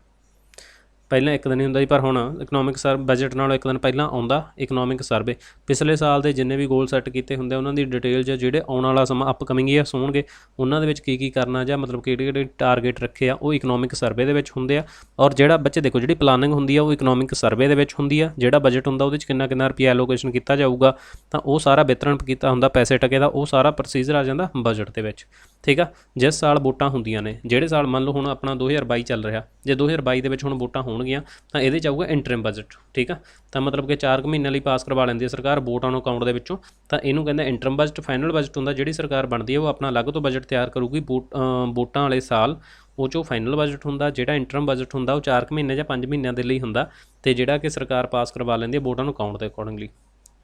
Speaker 1: ਪਹਿਲਾਂ ਇੱਕ ਦਿਨ ਹੀ ਹੁੰਦਾ ਸੀ, ਪਰ ਹੁਣ ਇਕਨੋਮਿਕ ਬਜਟ ਨਾਲੋਂ ਇੱਕ ਦਿਨ ਪਹਿਲਾਂ ਆਉਂਦਾ ਇਕਨੋਮਿਕ ਸਰਵੇ। ਪਿਛਲੇ ਸਾਲ ਦੇ ਜਿੰਨੇ ਵੀ ਗੋਲ ਸੈੱਟ ਕੀਤੇ ਹੁੰਦੇ ਉਹਨਾਂ ਦੀ ਡਿਟੇਲ ਜਾਂ ਜਿਹੜੇ ਆਉਣ ਵਾਲਾ ਸਮਾਂ ਅਪਕਮਿੰਗ ਈਅਰਸ ਹੋਣਗੇ ਉਹਨਾਂ ਦੇ ਵਿੱਚ ਕੀ ਕਰਨਾ ਜਾਂ ਮਤਲਬ ਕਿਹੜੇ ਕਿਹੜੇ ਟਾਰਗੇਟ ਰੱਖੇ ਆ ਉਹ ਇਕਨੋਮਿਕ ਸਰਵੇ ਦੇ ਵਿੱਚ ਹੁੰਦੇ ਆ। ਔਰ ਜਿਹੜਾ ਬੱਚੇ ਦੇਖੋ ਜਿਹੜੀ ਪਲਾਨਿੰਗ ਹੁੰਦੀ ਆ ਉਹ ਇਕਨੋਮਿਕ ਸਰਵੇ ਦੇ ਵਿੱਚ ਹੁੰਦੀ ਆ। ਜਿਹੜਾ ਬਜਟ ਹੁੰਦਾ ਉਹਦੇ 'ਚ ਕਿੰਨਾ ਕਿੰਨਾ ਰੁਪਈਆ ਐਲੋਕੇਸ਼ਨ ਕੀਤਾ ਜਾਊਗਾ ਤਾਂ ਉਹ ਸਾਰਾ ਵਿਤਰਨ ਕੀਤਾ ਹੁੰਦਾ ਪੈਸੇ ਟਕੇ ਦਾ, ਉਹ ਸਾਰਾ ਪ੍ਰੋਸੀਜਰ ਆ ਜਾਂਦਾ ਬਜਟ ਦੇ ਵਿੱਚ। ਠੀਕ ਆ, ਜਿਸ ਸਾਲ ਵੋਟਾਂ ਹੁੰਦੀਆਂ ਨੇ, ਜਿਹੜੇ ਸਾਲ ਮੰਨ ਲਓ ਹੁਣ ਆਪਣਾ 2022 ਚੱਲ ਰਿਹਾ, ਜੇ 2022 ਦੇ ਵਿੱਚ ਹੁਣ ਵੋਟਾਂ ਹੋਣਗੀਆਂ ਤਾਂ ਇਹਦੇ 'ਚ ਆਊਗਾ ਇੰਟਰਿਮ ਬਜਟ। ਠੀਕ ਆ, ਤਾਂ ਮਤਲਬ ਕਿ 4 ਮਹੀਨਿਆਂ ਲਈ ਪਾਸ ਕਰਵਾ ਲੈਂਦੀ ਹੈ ਸਰਕਾਰ ਵੋਟਾਂ ਨੂੰ ਅਕਾਊਂਟ ਦੇ ਵਿੱਚੋਂ, ਤਾਂ ਇਹਨੂੰ ਕਹਿੰਦਾ ਇੰਟਰਿਮ ਬਜਟ। ਫਾਈਨਲ ਬਜਟ ਹੁੰਦਾ ਜਿਹੜੀ ਸਰਕਾਰ ਬਣਦੀ ਹੈ ਉਹ ਆਪਣਾ ਅਲੱਗ ਤੋਂ ਬਜਟ ਤਿਆਰ ਕਰੂਗੀ ਵੋਟਾਂ ਵਾਲੇ ਸਾਲ, ਉਹ 'ਚੋਂ ਫਾਈਨਲ ਬਜਟ ਹੁੰਦਾ। ਜਿਹੜਾ ਇੰਟਰਮ ਬਜਟ ਹੁੰਦਾ ਉਹ 4 ਮਹੀਨੇ ਜਾਂ 5 ਮਹੀਨਿਆਂ ਦੇ ਲਈ ਹੁੰਦਾ, ਅਤੇ ਜਿਹੜਾ ਕਿ ਸਰਕਾਰ ਪਾਸ ਕਰਵਾ ਲੈਂਦੀ ਹੈ ਵੋਟਾਂ ਨੂੰ ਅਕਾਊਂਟ ਦੇ ਅਕੋਰਡਿੰਗਲੀ।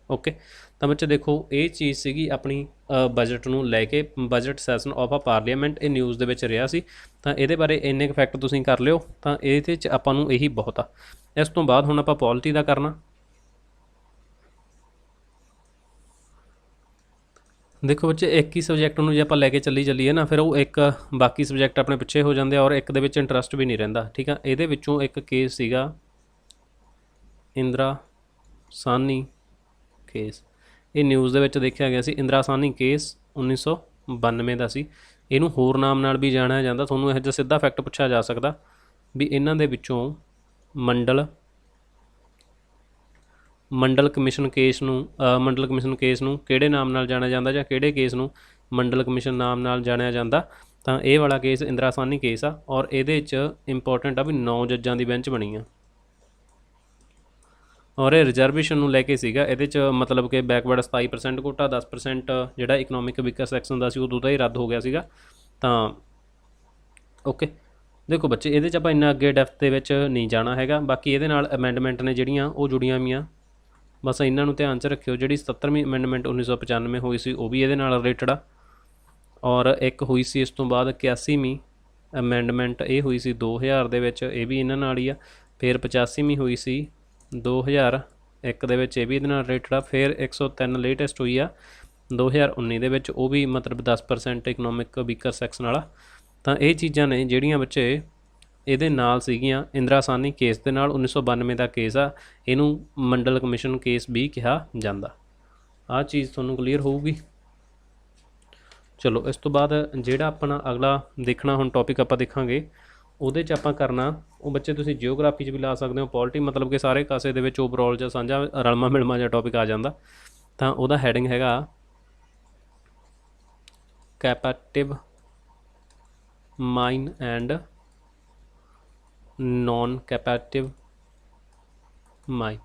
Speaker 1: ਓਕੇ, ਤਾਂ ਬੱਚੇ ਦੇਖੋ ਇਹ ਚੀਜ਼ ਸੀਗੀ ਆਪਣੀ ਬਜਟ ਨੂੰ ਲੈ ਕੇ, ਬਜਟ ਸੈਸ਼ਨ ਆਫ ਆ ਪਾਰਲੀਮੈਂਟ, ਇਹ ਨਿਊਜ਼ ਦੇ ਵਿੱਚ ਰਿਹਾ ਸੀ। ਤਾਂ ਇਹਦੇ ਬਾਰੇ ਇੰਨੇ ਕੁ ਫੈਕਟ ਤੁਸੀਂ ਕਰ ਲਿਓ ਤਾਂ ਇਹਦੇ 'ਚ ਆਪਾਂ ਨੂੰ ਇਹੀ ਬਹੁਤ ਆ। ਇਸ ਤੋਂ ਬਾਅਦ ਹੁਣ ਆਪਾਂ ਪੋਲਿਟੀ ਦਾ ਕਰਨਾ। ਦੇਖੋ ਬੱਚੇ ਇੱਕ ਹੀ ਸਬਜੈਕਟ ਨੂੰ ਜੇ ਆਪਾਂ ਲੈ ਕੇ ਚੱਲੀਏ ਨਾ, ਫਿਰ ਉਹ ਇੱਕ ਬਾਕੀ ਸਬਜੈਕਟ ਆਪਣੇ ਪਿੱਛੇ ਹੋ ਜਾਂਦੇ ਆ ਔਰ ਇੱਕ ਦੇ ਵਿੱਚ ਇੰਟਰਸਟ ਵੀ ਨਹੀਂ ਰਹਿੰਦਾ। ਠੀਕ ਆ, ਇਹਦੇ ਵਿੱਚੋਂ ਇੱਕ ਕੇਸ ਸੀਗਾ ਇੰਦਰਾ ਸਾਹਨੀ ਕੇਸ, ਇਹ ਨਿਊਜ਼ ਦੇ ਵਿੱਚ ਦੇਖਿਆ ਗਿਆ ਸੀ। ਇੰਦਰਾ ਸਾਹਨੀ ਕੇਸ 1992 ਦਾ ਸੀ। ਇਹਨੂੰ ਹੋਰ ਨਾਮ ਨਾਲ ਵੀ ਜਾਣਿਆ ਜਾਂਦਾ, ਤੁਹਾਨੂੰ ਇਹੋ ਜਿਹਾ ਸਿੱਧਾ ਫੈਕਟ ਪੁੱਛਿਆ ਜਾ ਸਕਦਾ ਵੀ ਇਹਨਾਂ ਦੇ ਵਿੱਚੋਂ ਮੰਡਲ ਕਮਿਸ਼ਨ ਕੇਸ ਨੂੰ ਕਿਹੜੇ ਨਾਮ ਨਾਲ ਜਾਣਿਆ ਜਾਂਦਾ ਜਾਂ ਕਿਹੜੇ ਕੇਸ ਨੂੰ ਮੰਡਲ ਕਮਿਸ਼ਨ ਨਾਮ ਨਾਲ ਜਾਣਿਆ ਜਾਂਦਾ। ਤਾਂ ਇਹ ਵਾਲਾ ਕੇਸ ਇੰਦਰਾ ਸਾਹਨੀ ਕੇਸ ਆ, ਔਰ ਇਹਦੇ 'ਚ ਇੰਪੋਰਟੈਂਟ ਆ ਵੀ 9 ਜੱਜਾਂ ਦੀ ਬੈਂਚ ਬਣੀ ਆ, ਔਰ ਇਹ ਰਿਜ਼ਰਵੇਸ਼ਨ ਨੂੰ ਲੈ ਕੇ ਸੀਗਾ। ਇਹਦੇ 'ਚ ਮਤਲਬ ਕਿ ਬੈਕਵਰਡ 27% ਕੋਟਾ, 10% ਜਿਹੜਾ ਇਕਨੋਮਿਕ ਵੀਕਰ ਸੈਕਸ਼ਨ ਦਾ ਸੀ ਉਦੋਂ ਦਾ ਹੀ ਰੱਦ ਹੋ ਗਿਆ ਸੀਗਾ। ਤਾਂ ਓਕੇ, ਦੇਖੋ ਬੱਚੇ ਇਹਦੇ 'ਚ ਆਪਾਂ ਇੰਨਾ ਅੱਗੇ ਡੈਫਥ ਦੇ ਵਿੱਚ ਨਹੀਂ ਜਾਣਾ ਹੈਗਾ। ਬਾਕੀ ਇਹਦੇ ਨਾਲ ਅਮੈਂਡਮੈਂਟ ਨੇ ਜਿਹੜੀਆਂ ਉਹ ਜੁੜੀਆਂ ਵੀਆਂ, ਬਸ ਇਹਨਾਂ ਨੂੰ ਧਿਆਨ 'ਚ ਰੱਖਿਓ। ਜਿਹੜੀ 77ਵੀਂ ਅਮੈਂਡਮੈਂਟ 1995 ਹੋਈ ਸੀ ਉਹ ਵੀ ਇਹਦੇ ਨਾਲ ਰਿਲੇਟਡ ਆ, ਔਰ ਇੱਕ ਹੋਈ ਸੀ ਇਸ ਤੋਂ ਬਾਅਦ 81ਵੀਂ ਅਮੈਂਡਮੈਂਟ, ਇਹ ਹੋਈ ਸੀ 2000 ਦੇ ਵਿੱਚ, ਇਹ ਵੀ ਇਹਨਾਂ ਨਾਲ ਹੀ ਆ। ਫਿਰ 85ਵੀਂ ਹੋਈ ਸੀ 2001 ਦੇ ਵਿੱਚ, ਇਹ ਵੀ ਇਹਦੇ ਨਾਲ ਰਿਲੇਟਡ ਆ। ਫਿਰ 103 ਲੇਟੈਸਟ ਹੋਈ ਆ 2019 ਦੇ ਵਿੱਚ, ਉਹ ਵੀ ਮਤਲਬ 10% ਇਕਨੋਮਿਕ ਵੀਕਰ ਸੈਕਸ਼ਨ ਵਾਲਾ। ਤਾਂ ਇਹ ਚੀਜ਼ਾਂ ਨੇ ਜਿਹੜੀਆਂ ਬੱਚੇ ਇਹਦੇ ਨਾਲ ਸੀਗੀਆਂ ਇੰਦਰਾ ਸਾਹਨੀ ਕੇਸ ਦੇ ਨਾਲ। 1992 ਦਾ ਕੇਸ ਆ, ਇਹਨੂੰ ਮੰਡਲ ਕਮਿਸ਼ਨ ਕੇਸ ਵੀ ਕਿਹਾ ਜਾਂਦਾ। ਆਹ ਚੀਜ਼ ਤੁਹਾਨੂੰ ਕਲੀਅਰ ਹੋਊਗੀ। ਚਲੋ ਇਸ ਤੋਂ ਬਾਅਦ ਜਿਹੜਾ ਆਪਣਾ ਅਗਲਾ ਦੇਖਣਾ ਹੁਣ ਟੌਪਿਕ ਆਪਾਂ ਦੇਖਾਂਗੇ, ਉਹਦੇ 'ਚ ਆਪਾਂ ਕਰਨਾ ਉਹ ਬੱਚੇ ਤੁਸੀਂ ਜਿਓਗ੍ਰਾਫੀ 'ਚ ਵੀ ਲਾ ਸਕਦੇ ਹੋ, ਪੋਲਿਟੀ, ਮਤਲਬ ਕਿ ਸਾਰੇ ਕਾਸੇ ਦੇ ਵਿੱਚ ਓਵਰਆਲ ਜਾਂ ਸਾਂਝਾ ਰਲਮਾ ਮਿਲਮਾ ਜਿਹਾ ਟੌਪਿਕ ਆ ਜਾਂਦਾ। ਤਾਂ ਉਹਦਾ ਹੈਡਿੰਗ ਹੈਗਾ ਕੈਪੈਟਿਵ ਮਾਈਨ ਐਂਡ ਨੋਨ ਕੈਪੈਟਿਵ ਮਾਈਨ।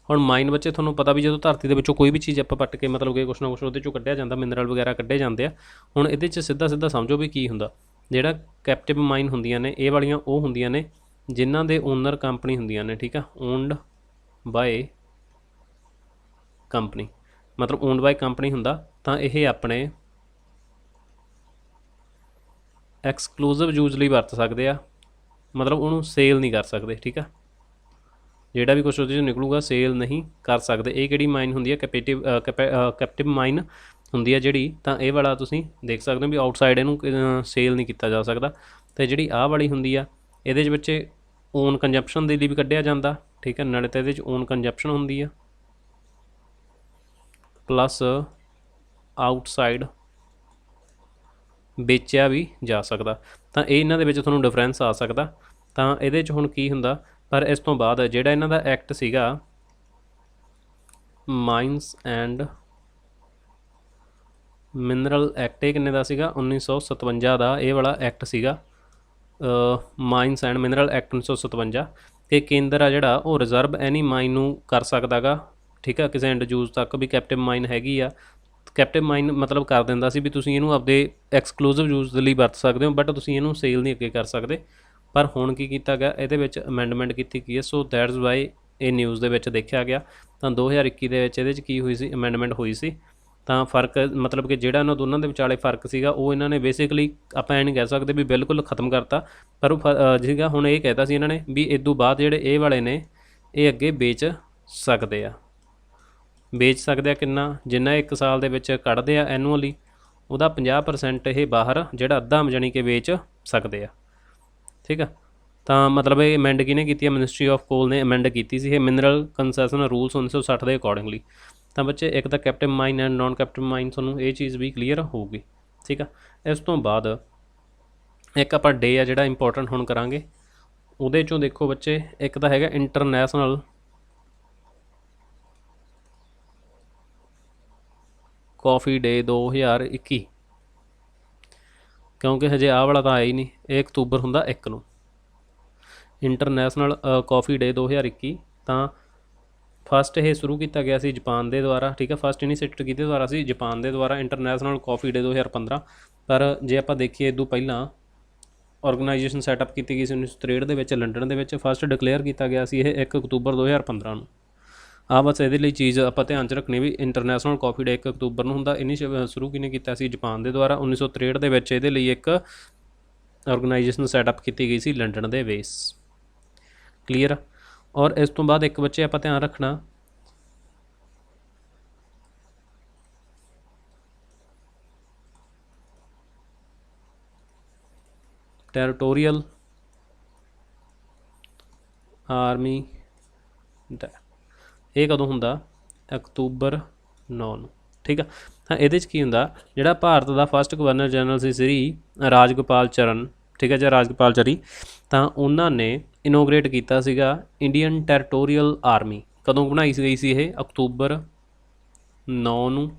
Speaker 1: ਹੁਣ ਮਾਈਨ ਬੱਚੇ ਤੁਹਾਨੂੰ ਪਤਾ ਵੀ ਜਦੋਂ ਧਰਤੀ ਦੇ ਵਿੱਚੋਂ ਕੋਈ ਵੀ ਚੀਜ਼ ਆਪਾਂ ਪੱਟ ਕੇ ਮਤਲਬ ਕਿ ਕੁਛ ਨਾ ਕੁਛ ਉਹਦੇ 'ਚੋਂ ਕੱਢਿਆ ਜਾਂਦਾ, ਮਿਨਰਲ ਵਗੈਰਾ ਕੱਢੇ ਜਾਂਦੇ ਆ। ਹੁਣ ਇਹਦੇ 'ਚ ਸਿੱਧਾ ਸਮਝੋ ਵੀ ਕੀ ਹੁੰਦਾ। ਜਿਹੜਾ ਕੈਪਟਿਵ ਮਾਈਨ ਹੁੰਦੀਆਂ ਨੇ ਇਹ ਵਾਲੀਆਂ ਉਹ ਹੁੰਦੀਆਂ ਨੇ ਜਿਨ੍ਹਾਂ ਦੇ ਓਨਰ ਕੰਪਨੀ ਹੁੰਦੀਆਂ ਨੇ। ਠੀਕ ਆ, ਓਨਡ ਬਾਏ ਕੰਪਨੀ, ਮਤਲਬ ਓਨਡ ਬਾਏ ਕੰਪਨੀ ਹੁੰਦਾ। ਤਾਂ ਇਹ ਆਪਣੇ ਐਕਸਕਲੂਸਿਵ ਯੂਜ਼ ਲਈ ਵਰਤ ਸਕਦੇ ਆ, ਮਤਲਬ ਉਹਨੂੰ ਸੇਲ ਨਹੀਂ ਕਰ ਸਕਦੇ। ਠੀਕ ਆ, ਜਿਹੜਾ ਵੀ ਕੁਛ ਉਹਦੇ 'ਚੋਂ ਨਿਕਲੂਗਾ ਸੇਲ ਨਹੀਂ ਕਰ ਸਕਦੇ। ਇਹ ਕਿਹੜੀ ਮਾਈਨ ਹੁੰਦੀ ਹੈ? ਕੈਪਟਿਵ ਮਾਈਨ ਹੁੰਦੀ ਹੈ ਜਿਹੜੀ। ਤਾਂ ਇਹ ਵਾਲਾ ਤੁਸੀਂ ਦੇਖ ਸਕਦੇ ਹੋ ਵੀ ਆਊਟਸਾਈਡ ਇਹਨੂੰ ਸੇਲ ਨਹੀਂ ਕੀਤਾ ਜਾ ਸਕਦਾ। ਅਤੇ ਜਿਹੜੀ ਆਹ ਵਾਲੀ ਹੁੰਦੀ ਆ ਇਹਦੇ 'ਚ ਬੱਚੇ ਓਨ ਕੰਜੰਪਸ਼ਨ ਦੇ ਲਈ ਵੀ ਕੱਢਿਆ ਜਾਂਦਾ। ਠੀਕ ਹੈ, ਨਾਲੇ ਤਾਂ ਇਹਦੇ 'ਚ ਓਨ ਕੰਜੰਪਸ਼ਨ ਹੁੰਦੀ ਆ ਪਲੱਸ ਆਊਟਸਾਈਡ ਵੇਚਿਆ ਵੀ ਜਾ ਸਕਦਾ। ਤਾਂ ਇਹ ਇਹਨਾਂ ਦੇ ਵਿੱਚ ਤੁਹਾਨੂੰ ਡਿਫਰੈਂਸ ਆ ਸਕਦਾ। ਤਾਂ ਇਹਦੇ 'ਚ ਹੁਣ ਕੀ ਹੁੰਦਾ, ਪਰ ਇਸ ਤੋਂ ਬਾਅਦ ਜਿਹੜਾ ਇਹਨਾਂ ਦਾ ਐਕਟ ਸੀਗਾ ਮਾਈਨਸ ਐਂਡ ਮਿਨਰਲ ਐਕਟ, ਇਹ ਕਿੰਨੇ ਦਾ ਸੀਗਾ? 1957 ਦਾ ਇਹ ਵਾਲਾ ਐਕਟ ਸੀਗਾ, ਮਾਈਨਸ ਐਂਡ ਮਿਨਰਲ ਐਕਟ 1957। ਅਤੇ ਕੇਂਦਰ ਆ ਜਿਹੜਾ ਉਹ ਰਿਜ਼ਰਵ ਐਨੀ ਮਾਈਨ ਨੂੰ ਕਰ ਸਕਦਾ ਗਾ। ਠੀਕ ਆ, ਕਿਸੇ ਐਂਡ ਯੂਜ਼ ਤੱਕ ਵੀ ਕੈਪਟਿਵ ਮਾਈਨ ਹੈਗੀ ਆ। ਕੈਪਟਿਵ ਮਾਈਨ ਮਤਲਬ ਕਰ ਦਿੰਦਾ ਸੀ ਵੀ ਤੁਸੀਂ ਇਹਨੂੰ ਆਪਦੇ ਐਕਸਕਲੂਸਿਵ ਯੂਜ਼ ਦੇ ਲਈ ਵਰਤ ਸਕਦੇ ਹੋ, ਬਟ ਤੁਸੀਂ ਇਹਨੂੰ ਸੇਲ ਨਹੀਂ ਅੱਗੇ ਕਰ ਸਕਦੇ। ਪਰ ਹੁਣ ਕੀ ਕੀਤਾ ਗਿਆ, ਇਹਦੇ ਵਿੱਚ ਅਮੈਂਡਮੈਂਟ ਕੀਤੀ ਗਈ ਹੈ। ਸੋ ਦੈਟਸ ਵਾਈ ਇਹ ਨਿਊਜ਼ ਦੇ ਵਿੱਚ ਦੇਖਿਆ ਗਿਆ। ਤਾਂ 2021 ਦੇ ਵਿੱਚ ਇਹਦੇ 'ਚ ਕੀ ਹੋਈ ਸੀ? ਅਮੈਂਡਮੈਂਟ ਹੋਈ ਸੀ। ਤਾਂ ਫਰਕ ਮਤਲਬ ਕਿ ਜਿਹੜਾ ਇਹਨਾਂ ਦੋਨਾਂ ਦੇ ਵਿਚਾਲੇ ਫਰਕ ਸੀਗਾ ਉਹ ਇਹਨਾਂ ਨੇ ਬੇਸਿਕਲੀ ਆਪਾਂ ਇਹ ਨਹੀਂ ਕਹਿ ਸਕਦੇ ਵੀ ਬਿਲਕੁਲ ਖ਼ਤਮ ਕਰਤਾ, ਪਰ ਉਹ ਸੀਗਾ ਹੁਣ ਇਹ ਕਹਿਤਾ ਸੀ ਇਹਨਾਂ ਨੇ ਵੀ ਇਸ ਤੋਂ ਬਾਅਦ ਜਿਹੜੇ ਇਹ ਵਾਲੇ ਨੇ ਇਹ ਅੱਗੇ ਵੇਚ ਸਕਦੇ ਆ। ਕਿੰਨਾ? ਜਿੰਨਾ 1 ਸਾਲ ਦੇ ਵਿੱਚ ਕੱਢਦੇ ਆ ਐਨੂਅਲੀ ਉਹਦਾ 50% ਇਹ ਬਾਹਰ ਜਿਹੜਾ ਅੱਧਾ ਜਾਣੀ ਕਿ ਵੇਚ ਸਕਦੇ ਆ। ਠੀਕ ਆ, ਤਾਂ ਮਤਲਬ ਇਹ ਅਮੈਂਡ ਕਿਹਨੇ ਕੀਤੀ ਹੈ, ਮਿਨਿਸਟਰੀ ਆਫ ਕੋਲ ਨੇ ਅਮੈਂਡ ਕੀਤੀ ਸੀ ਇਹ ਮਿਨਰਲ ਕੰਸੈਸ਼ਨ ਰੂਲਸ 1960 ਦੇ ਅਕੋਰਡਿੰਗਲੀ। ਤਾਂ ਬੱਚੇ ਇੱਕ ਤਾਂ captive mine and non captive ਮਾਈਨ, ਤੁਹਾਨੂੰ ਇਹ ਚੀਜ਼ ਵੀ ਕਲੀਅਰ ਹੋਊਗੀ। ਠੀਕ ਆ, ਇਸ ਤੋਂ ਬਾਅਦ ਇੱਕ ਆਪਾਂ ਡੇ ਆ ਜਿਹੜਾ ਇੰਪੋਰਟੈਂਟ ਹੁਣ ਕਰਾਂਗੇ। ਉਹਦੇ 'ਚੋਂ ਦੇਖੋ ਬੱਚੇ, ਇੱਕ ਤਾਂ ਹੈਗਾ ਇੰਟਰਨੈਸ਼ਨਲ ਕੌਫੀ ਡੇ 2021, ਕਿਉਂਕਿ ਹਜੇ ਆਹ ਵਾਲਾ ਤਾਂ ਆਇਆ ਹੀ ਨਹੀਂ, ਇਹ ਅਕਤੂਬਰ ਹੁੰਦਾ 1 ਨੂੰ। ਇੰਟਰਨੈਸ਼ਨਲ ਕੌਫੀ ਡੇ 2021 ਤਾਂ ਫਸਟ ਇਹ ਸ਼ੁਰੂ ਕੀਤਾ ਗਿਆ ਸੀ ਜਾਪਾਨ ਦੇ ਦੁਆਰਾ। ਠੀਕ ਹੈ, ਫਸਟ ਇਨੀਸ਼ੀਏਟਿਵ ਕਿਹਦੇ ਦੁਆਰਾ ਸੀ, ਜਾਪਾਨ ਦੇ ਦੁਆਰਾ। ਇੰਟਰਨੈਸ਼ਨਲ ਕੌਫੀ ਡੇ 2015, ਪਰ ਜੇ ਆਪਾਂ ਦੇਖੀਏ ਇਦੋਂ ਪਹਿਲਾਂ ਆਰਗੇਨਾਈਜੇਸ਼ਨ ਸੈਟਅਪ ਕੀਤੀ ਗਈ ਸੀ 1963 ਦੇ ਵਿੱਚ ਲੰਡਨ ਦੇ ਵਿੱਚ। ਫਸਟ ਡਿਕਲੇਅਰ ਕੀਤਾ ਗਿਆ ਸੀ ਇਹ 1 ਅਕਤੂਬਰ 2015 ਨੂੰ। ਆ ਬਸ ਇਹਦੇ ਲਈ ਚੀਜ਼ ਆਪਾਂ ਧਿਆਨ 'ਚ ਰੱਖਣੀ ਵੀ ਇੰਟਰਨੈਸ਼ਨਲ ਕੌਫੀ ਡੇ 1 ਅਕਤੂਬਰ ਨੂੰ ਹੁੰਦਾ। ਇਹਨੀ ਸ਼ੁਰੂ ਕਿਹਨੇ ਕੀਤਾ ਸੀ, ਜਾਪਾਨ ਦੇ ਦੁਆਰਾ। 1963 ਦੇ ਵਿੱਚ ਇਹਦੇ ਲਈ ਇੱਕ ਆਰਗੇਨਾਈਜੇਸ਼ਨ ਸੈਟਅਪ ਕੀਤੀ ਗਈ ਸੀ ਲੰਡਨ ਦੇ ਬੇਸ। ਕਲੀਅਰ। ਔਰ ਇਸ ਤੋਂ ਬਾਅਦ ਇੱਕ ਬੱਚੇ ਆਪਾਂ ਧਿਆਨ ਰੱਖਣਾ, ਟੈਰੀਟੋਰੀਅਲ ਆਰਮੀ ਡਾ, ਇਹ ਕਦੋਂ ਹੁੰਦਾ, ਅਕਤੂਬਰ 9 ਨੂੰ। ਠੀਕ ਆ, ਤਾਂ ਇਹਦੇ 'ਚ ਕੀ ਹੁੰਦਾ, ਜਿਹੜਾ ਭਾਰਤ ਦਾ ਫਸਟ ਗਵਰਨਰ ਜਨਰਲ ਸੀ ਸ੍ਰੀ ਰਾਜਗੋਪਾਲ ਚਰਨ, ਠੀਕ ਹੈ ਜਾਂ ਰਾਜਗੋਪਾਲਚਰੀ, ਤਾਂ ਉਹਨਾਂ ਨੇ ਇਨੋਗਰੇਟ ਕੀਤਾ ਸੀਗਾ ਇੰਡੀਅਨ ਟੈਰੀਟੋਰੀਅਲ ਆਰਮੀ। ਕਦੋਂ ਬਣਾਈ ਗਈ ਸੀ ਇਹ, ਅਕਤੂਬਰ 9 ਨੂੰ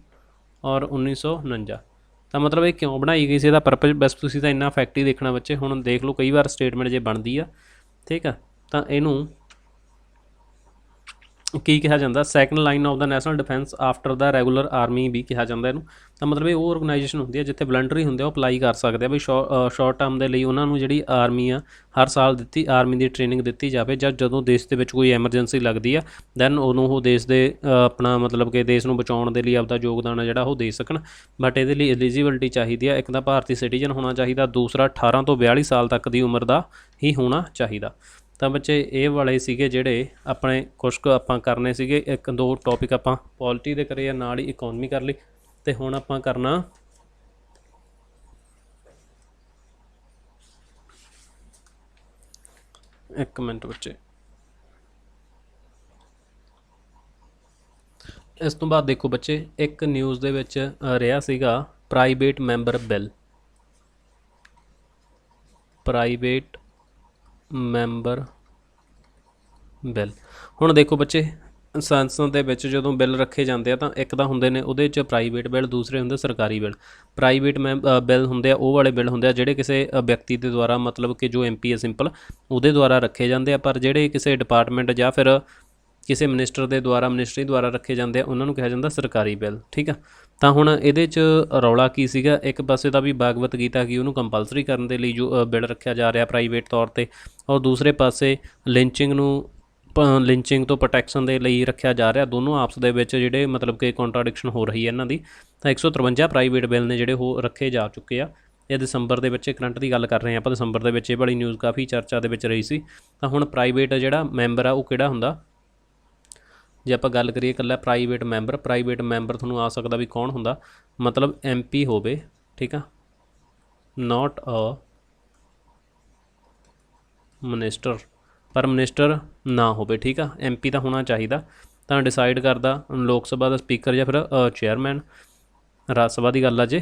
Speaker 1: ਔਰ 1949। ਤਾਂ ਮਤਲਬ ਇਹ ਕਿਉਂ ਬਣਾਈ ਗਈ ਸੀ, ਇਹਦਾ ਪਰਪਸ ਬਸ ਤੁਸੀਂ ਤਾਂ ਇੰਨਾ ਫੈਕਟ ਹੀ ਦੇਖਣਾ ਬੱਚੇ। ਹੁਣ ਦੇਖ ਲਓ ਕਈ ਵਾਰ ਸਟੇਟਮੈਂਟ ਜੇ ਬਣਦੀ ਆ, ਠੀਕ ਆ, ਤਾਂ ਇਹਨੂੰ ਕੀ ਕਿਹਾ ਜਾਂਦਾ, second line of the national defence after the regular army ਵੀ ਕਿਹਾ ਜਾਂਦਾ ਇਹਨੂੰ। ਤਾਂ ਮਤਲਬ ਇਹ ਉਹ ਆਰਗੇਨਾਈਜੇਸ਼ਨ ਹੁੰਦੀ ਹੈ ਜਿੱਥੇ ਵਲੰਟਰੀ ਹੁੰਦੇ ਆ, ਉਹ ਅਪਲਾਈ ਕਰ ਸਕਦੇ ਆ ਵੀ ਸ਼ਾਰਟ ਟਰਮ ਦੇ ਲਈ ਉਹਨਾਂ ਨੂੰ ਜਿਹੜੀ ਆਰਮੀ ਆ ਹਰ ਸਾਲ ਦਿੱਤੀ, ਆਰਮੀ ਦੀ ਟ੍ਰੇਨਿੰਗ ਦਿੱਤੀ ਜਾਵੇ, ਜਾਂ ਜਦੋਂ ਦੇਸ਼ ਦੇ ਵਿੱਚ ਕੋਈ ਐਮਰਜੈਂਸੀ ਲੱਗਦੀ ਆ ਦੈਨ ਉਹਨੂੰ ਉਹ ਦੇਸ਼ ਦੇ ਆਪਣਾ ਮਤਲਬ ਕਿ ਦੇਸ਼ ਨੂੰ ਬਚਾਉਣ ਦੇ ਲਈ ਆਪਦਾ ਯੋਗਦਾਨ ਆ ਜਿਹੜਾ ਉਹ ਦੇ ਸਕਣ। ਬਟ ਇਹਦੇ ਲਈ ਐਲੀਜੀਬਿਲਟੀ ਚਾਹੀਦੀ ਆ, ਇੱਕ ਤਾਂ ਭਾਰਤੀ ਸਿਟੀਜ਼ਨ ਹੋਣਾ ਚਾਹੀਦਾ, ਦੂਸਰਾ 18 ਤੋਂ 42 ਸਾਲ ਤੱਕ ਦੀ ਉਮਰ ਦਾ ਹੀ ਹੋਣਾ ਚਾਹੀਦਾ। ਤਾਂ ਬੱਚੇ ਇਹ ਵਾਲੇ ਸੀਗੇ ਜਿਹੜੇ ਆਪਣੇ ਕੁਛ ਕੁ ਆਪਾਂ ਕਰਨੇ ਸੀਗੇ। ਇੱਕ ਦੋ ਟੌਪਿਕ ਆਪਾਂ ਪੋਲਿਟੀ ਦੇ ਕਰੇ ਆ, ਨਾਲ ਹੀ ਇਕੋਨਮੀ ਕਰ ਲਈ। ਅਤੇ ਹੁਣ ਆਪਾਂ ਕਰਨਾ ਇੱਕ ਮਿੰਟ ਬੱਚੇ, ਇਸ ਤੋਂ ਬਾਅਦ ਦੇਖੋ ਬੱਚੇ, ਇੱਕ ਨਿਊਜ਼ ਦੇ ਵਿੱਚ ਰਿਹਾ ਸੀਗਾ private member bill, private member bill. ਹੁਣ ਦੇਖੋ ਬੱਚੇ, ਸੰਸਦ ਦੇ ਵਿੱਚ ਜਦੋਂ ਬਿੱਲ ਰੱਖੇ ਜਾਂਦੇ ਆ ਤਾਂ ਇੱਕ ਤਾਂ ਹੁੰਦੇ ਨੇ ਉਹਦੇ 'ਚ ਪ੍ਰਾਈਵੇਟ ਬਿੱਲ, ਦੂਸਰੇ ਹੁੰਦੇ ਸਰਕਾਰੀ ਬਿੱਲ। ਪ੍ਰਾਈਵੇਟ ਬਿੱਲ ਹੁੰਦੇ ਆ ਉਹ ਵਾਲੇ ਬਿੱਲ ਹੁੰਦੇ ਆ ਜਿਹੜੇ ਕਿਸੇ ਵਿਅਕਤੀ ਦੇ ਦੁਆਰਾ, ਮਤਲਬ ਕਿ ਜੋ MP ਹੈ ਸਿੰਪਲ, ਉਹਦੇ ਦੁਆਰਾ ਰੱਖੇ ਜਾਂਦੇ ਆ। ਪਰ ਜਿਹੜੇ ਕਿਸੇ ਡਿਪਾਰਟਮੈਂਟ ਜਾਂ ਫਿਰ ਕਿਸੇ ਮਿਨਿਸਟਰ ਦੇ ਦੁਆਰਾ, ਮਿਨਿਸਟਰੀ ਦੁਆਰਾ ਰੱਖੇ ਜਾਂਦੇ ਆ, ਉਹਨਾਂ ਨੂੰ ਕਿਹਾ ਜਾਂਦਾ ਸਰਕਾਰੀ ਬਿੱਲ। ਠੀਕ ਆ, ਤਾਂ ਹੁਣ ਇਹਦੇ 'ਚ ਰੌਲਾ ਕੀ ਸੀਗਾ, ਇੱਕ ਪਾਸੇ ਤਾਂ ਵੀ ਭਾਗਵਤ ਗੀਤਾ ਕੀ ਉਹਨੂੰ ਕੰਪਲਸਰੀ ਕਰਨ ਦੇ ਲਈ ਜੋ ਬਿੱਲ ਰੱਖਿਆ ਜਾ ਰਿਹਾ ਪ੍ਰਾਈਵੇਟ ਤੌਰ 'ਤੇ, ਔਰ ਦੂਸਰੇ ਪਾਸੇ ਲਿੰਚਿੰਗ ਨੂੰ, ਲਿੰਚਿੰਗ ਤੋਂ ਪ੍ਰੋਟੈਕਸ਼ਨ ਦੇ ਲਈ ਰੱਖਿਆ ਜਾ ਰਿਹਾ। ਦੋਨੋਂ ਆਪਸ ਦੇ ਵਿੱਚ ਜਿਹੜੇ ਮਤਲਬ ਕਿ ਕੰਟਰਾਡਿਕਸ਼ਨ ਹੋ ਰਹੀ ਹੈ ਇਹਨਾਂ ਦੀ। ਤਾਂ 153 ਪ੍ਰਾਈਵੇਟ ਬਿੱਲ ਨੇ ਜਿਹੜੇ ਉਹ ਰੱਖੇ ਜਾ ਚੁੱਕੇ ਆ। ਇਹ ਦਸੰਬਰ ਦੇ ਵਿੱਚ ਕਰੰਟ ਦੀ ਗੱਲ ਕਰ ਰਹੇ ਹਾਂ ਆਪਾਂ, ਦਸੰਬਰ ਦੇ ਵਿੱਚ ਇਹ ਵਾਲੀ ਨਿਊਜ਼ ਕਾਫੀ ਚਰਚਾ ਦੇ ਵਿੱਚ ਰਹੀ ਸੀ। ਤਾਂ ਹੁਣ ਪ੍ਰਾਈਵੇਟ ਜਿਹੜਾ ਮੈਂਬਰ ਆ ਉਹ ਕਿਹੜਾ ਹੁੰਦਾ, ਜੇ ਆਪਾਂ ਗੱਲ ਕਰੀਏ ਇਕੱਲਾ ਪ੍ਰਾਈਵੇਟ ਮੈਂਬਰ, ਪ੍ਰਾਈਵੇਟ ਮੈਂਬਰ ਤੁਹਾਨੂੰ ਆ ਸਕਦਾ ਵੀ ਕੌਣ ਹੁੰਦਾ, ਮਤਲਬ MP ਹੋਵੇ। ਠੀਕ ਆ, ਨਾਟ ਅ ਮਿਨਿਸਟਰ, ਪਰ ਮਿਨਿਸਟਰ ਨਾ ਹੋਵੇ। ਠੀਕ ਆ, MP ਤਾਂ ਹੋਣਾ ਚਾਹੀਦਾ। ਤਾਂ ਡਿਸਾਈਡ ਕਰਦਾ ਲੋਕ ਸਭਾ ਦਾ ਸਪੀਕਰ ਜਾਂ ਫਿਰ ਚੇਅਰਮੈਨ। ਰਾਜ ਸਭਾ ਦੀ ਗੱਲ ਆ ਜੇ,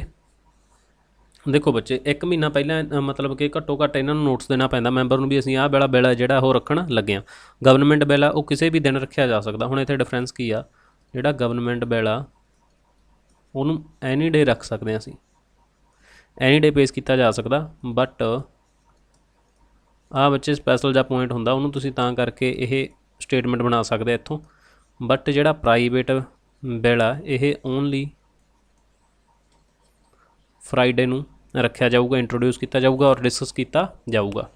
Speaker 1: ਦੇਖੋ ਬੱਚੇ, 1 ਮਹੀਨਾ ਪਹਿਲਾਂ ਮਤਲਬ ਕਿ ਘੱਟੋ ਘੱਟ ਇਹਨਾਂ ਨੂੰ ਨੋਟਿਸ ਦੇਣਾ ਪੈਂਦਾ ਮੈਂਬਰ ਨੂੰ ਵੀ ਅਸੀਂ ਆਹ ਬਿੱਲ ਹੈ ਜਿਹੜਾ ਉਹ ਰੱਖਣ ਲੱਗੇ ਹਾਂ। ਗਵਰਨਮੈਂਟ ਬਿੱਲ ਆ ਉਹ ਕਿਸੇ ਵੀ ਦਿਨ ਰੱਖਿਆ ਜਾ ਸਕਦਾ। ਹੁਣ ਇੱਥੇ ਡਿਫਰੈਂਸ ਕੀ ਆ, ਜਿਹੜਾ ਗਵਰਨਮੈਂਟ ਬਿੱਲ ਆ ਉਹਨੂੰ ਐਨੀ ਡੇ ਰੱਖ ਸਕਦੇ ਹਾਂ ਅਸੀਂ, ਐਨੀ ਡੇ ਪੇਸ਼ ਕੀਤਾ ਜਾ ਸਕਦਾ। ਬਟ ਆਹ ਬੱਚੇ ਸਪੈਸ਼ਲ ਜਿਹਾ ਪੁਆਇੰਟ ਹੁੰਦਾ, ਉਹਨੂੰ ਤੁਸੀਂ ਤਾਂ ਕਰਕੇ ਇਹ ਸਟੇਟਮੈਂਟ ਬਣਾ ਸਕਦੇ ਇੱਥੋਂ। ਬਟ ਜਿਹੜਾ ਪ੍ਰਾਈਵੇਟ ਬਿੱਲ ਆ ਇਹ ਓਨਲੀ ਫਰਾਈਡੇ ਨੂੰ ਰੱਖਿਆ ਜਾਊਗਾ, ਇੰਟਰੋਡਿਊਸ ਕੀਤਾ ਜਾਊਗਾ ਔਰ ਡਿਸਕਸ ਕੀਤਾ ਜਾਊਗਾ।